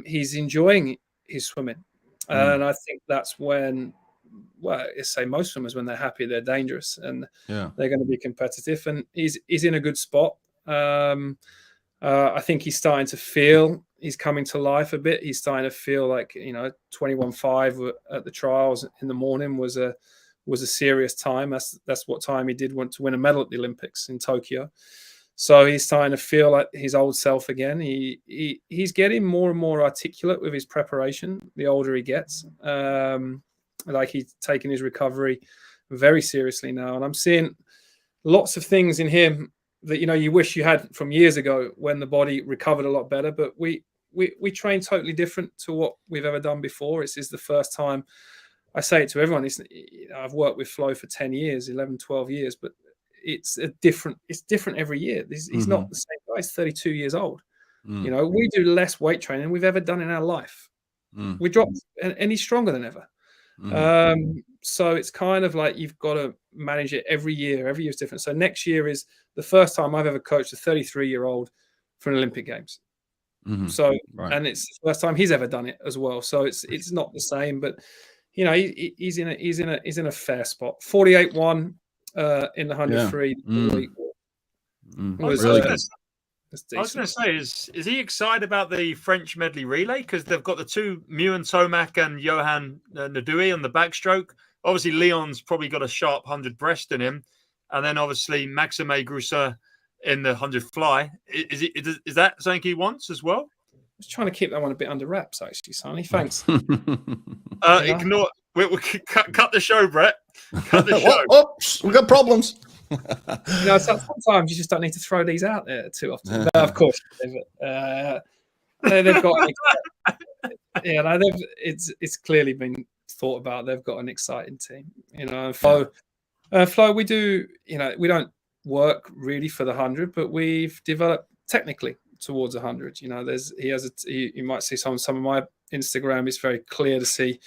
he's enjoying his swimming. And I think that's when. Well, it's say most swimmers, when they're happy, they're dangerous, and they're going to be competitive. And he's in a good spot. I think he's starting to feel he's coming to life a bit. He's starting to feel like 21.5 at the trials in the morning was a serious time. That's what time he did want to win a medal at the Olympics in Tokyo. So he's starting to feel like his old self again. He's getting more and more articulate with his preparation the older he gets. Like he's taking his recovery very seriously now. And I'm seeing lots of things in him that, you wish you had from years ago when the body recovered a lot better. But we train totally different to what we've ever done before. This is the first time I say it to everyone. I've worked with Flo for 10 years, 11, 12 years, but it's different every year. He's not the same guy. He's 32 years old. We do less weight training than we've ever done in our life. We dropped, and he's stronger than ever. So it's kind of like you've got to manage it every year. Every year is different. So next year is the first time I've ever coached a 33-year-old for an Olympic Games. So, and it's the first time he's ever done it as well. So it's not the same, but he's in a fair spot. 48-1 in the 100 free. I was going to say, is he excited about the French medley relay? Because they've got the two, Muan Tomac and Johan Nadui on the backstroke. Obviously, Leon's probably got a sharp 100 breast in him. And then obviously, Maxime Grousset in the 100 fly. Is that something he wants as well? I was trying to keep that one a bit under wraps, actually, Sonny. Thanks. Ignore. We'll cut the show, Brett. Cut the show. Oops, we've got problems. Sometimes you just don't need to throw these out there too often. No, of course, they've got. It's clearly been thought about. They've got an exciting team. Flo, we do. We don't work really for the 100, but we've developed technically towards 100. You might see some of my Instagram. It's very clear to see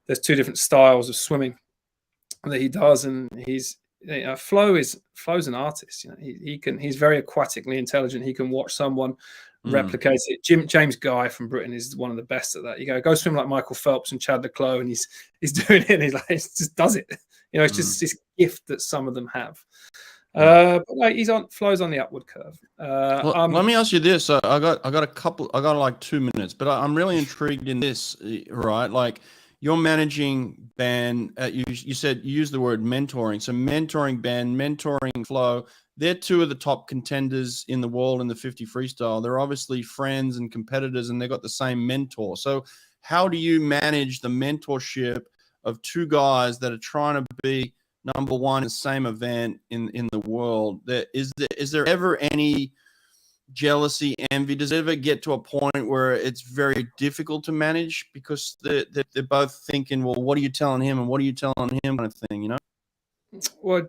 there's two different styles of swimming that he does, and Flo's an artist. He's very aquatically intelligent. He can watch someone replicate it. James Guy from Britain is one of the best at that. You go swim like Michael Phelps and Chad Leclos, and he's doing it. And he just does it. It's just this gift that some of them have. But Flo's on the upward curve. Let me ask you this. I got like 2 minutes, but I'm really intrigued in this. Right, like. You're managing Ben. You said you used the word mentoring. So mentoring Ben, mentoring Flo. They're two of the top contenders in the world in the 50 freestyle. They're obviously friends and competitors, and they've got the same mentor. So how do you manage the mentorship of two guys that are trying to be number one in the same event in the world? Is there ever any jealousy, envy? Does it ever get to a point where it's very difficult to manage because they're both thinking, well, what are you telling him and what are you telling him, kind of thing, Well,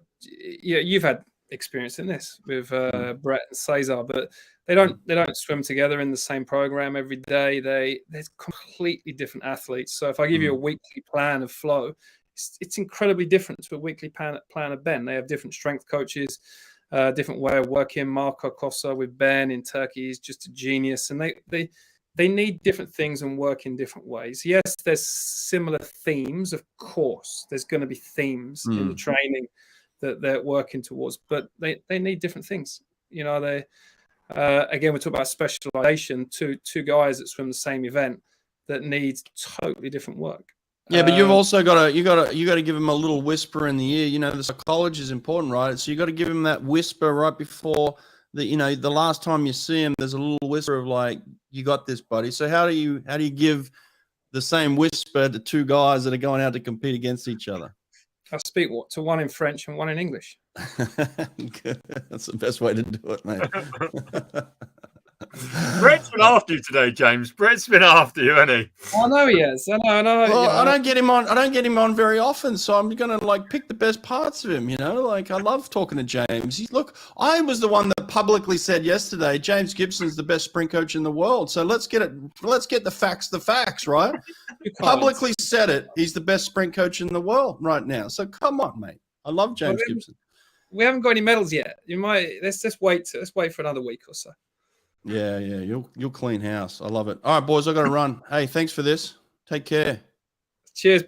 yeah, you've had experience in this with Brett and Cesar, but they don't swim together in the same program every day. They're completely different athletes. So if I give you a weekly plan of Flo, it's incredibly different to a weekly plan of Ben. They have different strength coaches. Different way of working. Marco Cossa with Ben in Turkey is just a genius, and they they need different things and work in different ways. Yes, there's similar themes, of course. There's going to be themes in the training that they're working towards, but they need different things. You know, they again, we talk about specialization. Two guys that swim the same event that needs totally different work. Yeah, but you've also got to give them a little whisper in the ear. You know, the psychology is important, right? So you got to give them that whisper right before the last time you see them. There's a little whisper of like, "You got this, buddy." So how do you give the same whisper to two guys that are going out to compete against each other? I speak to one in French and one in English. That's the best way to do it, mate. Brett's been after you today, James. Brett's been after you, hasn't he? I know he is. I know. Well, I don't get him on very often, so I'm gonna like pick the best parts of him. You know, like I love talking to James. Look, I was the one that publicly said yesterday, James Gibson's the best sprint coach in the world. So let's get the facts, right? Publicly said it. He's the best sprint coach in the world right now. So come on, mate. I love James Gibson. We haven't got any medals yet. Let's just wait. Let's wait for another week or so. Yeah. You'll clean house. I love it. All right, boys, I got to run. Hey, thanks for this. Take care. Cheers, bro.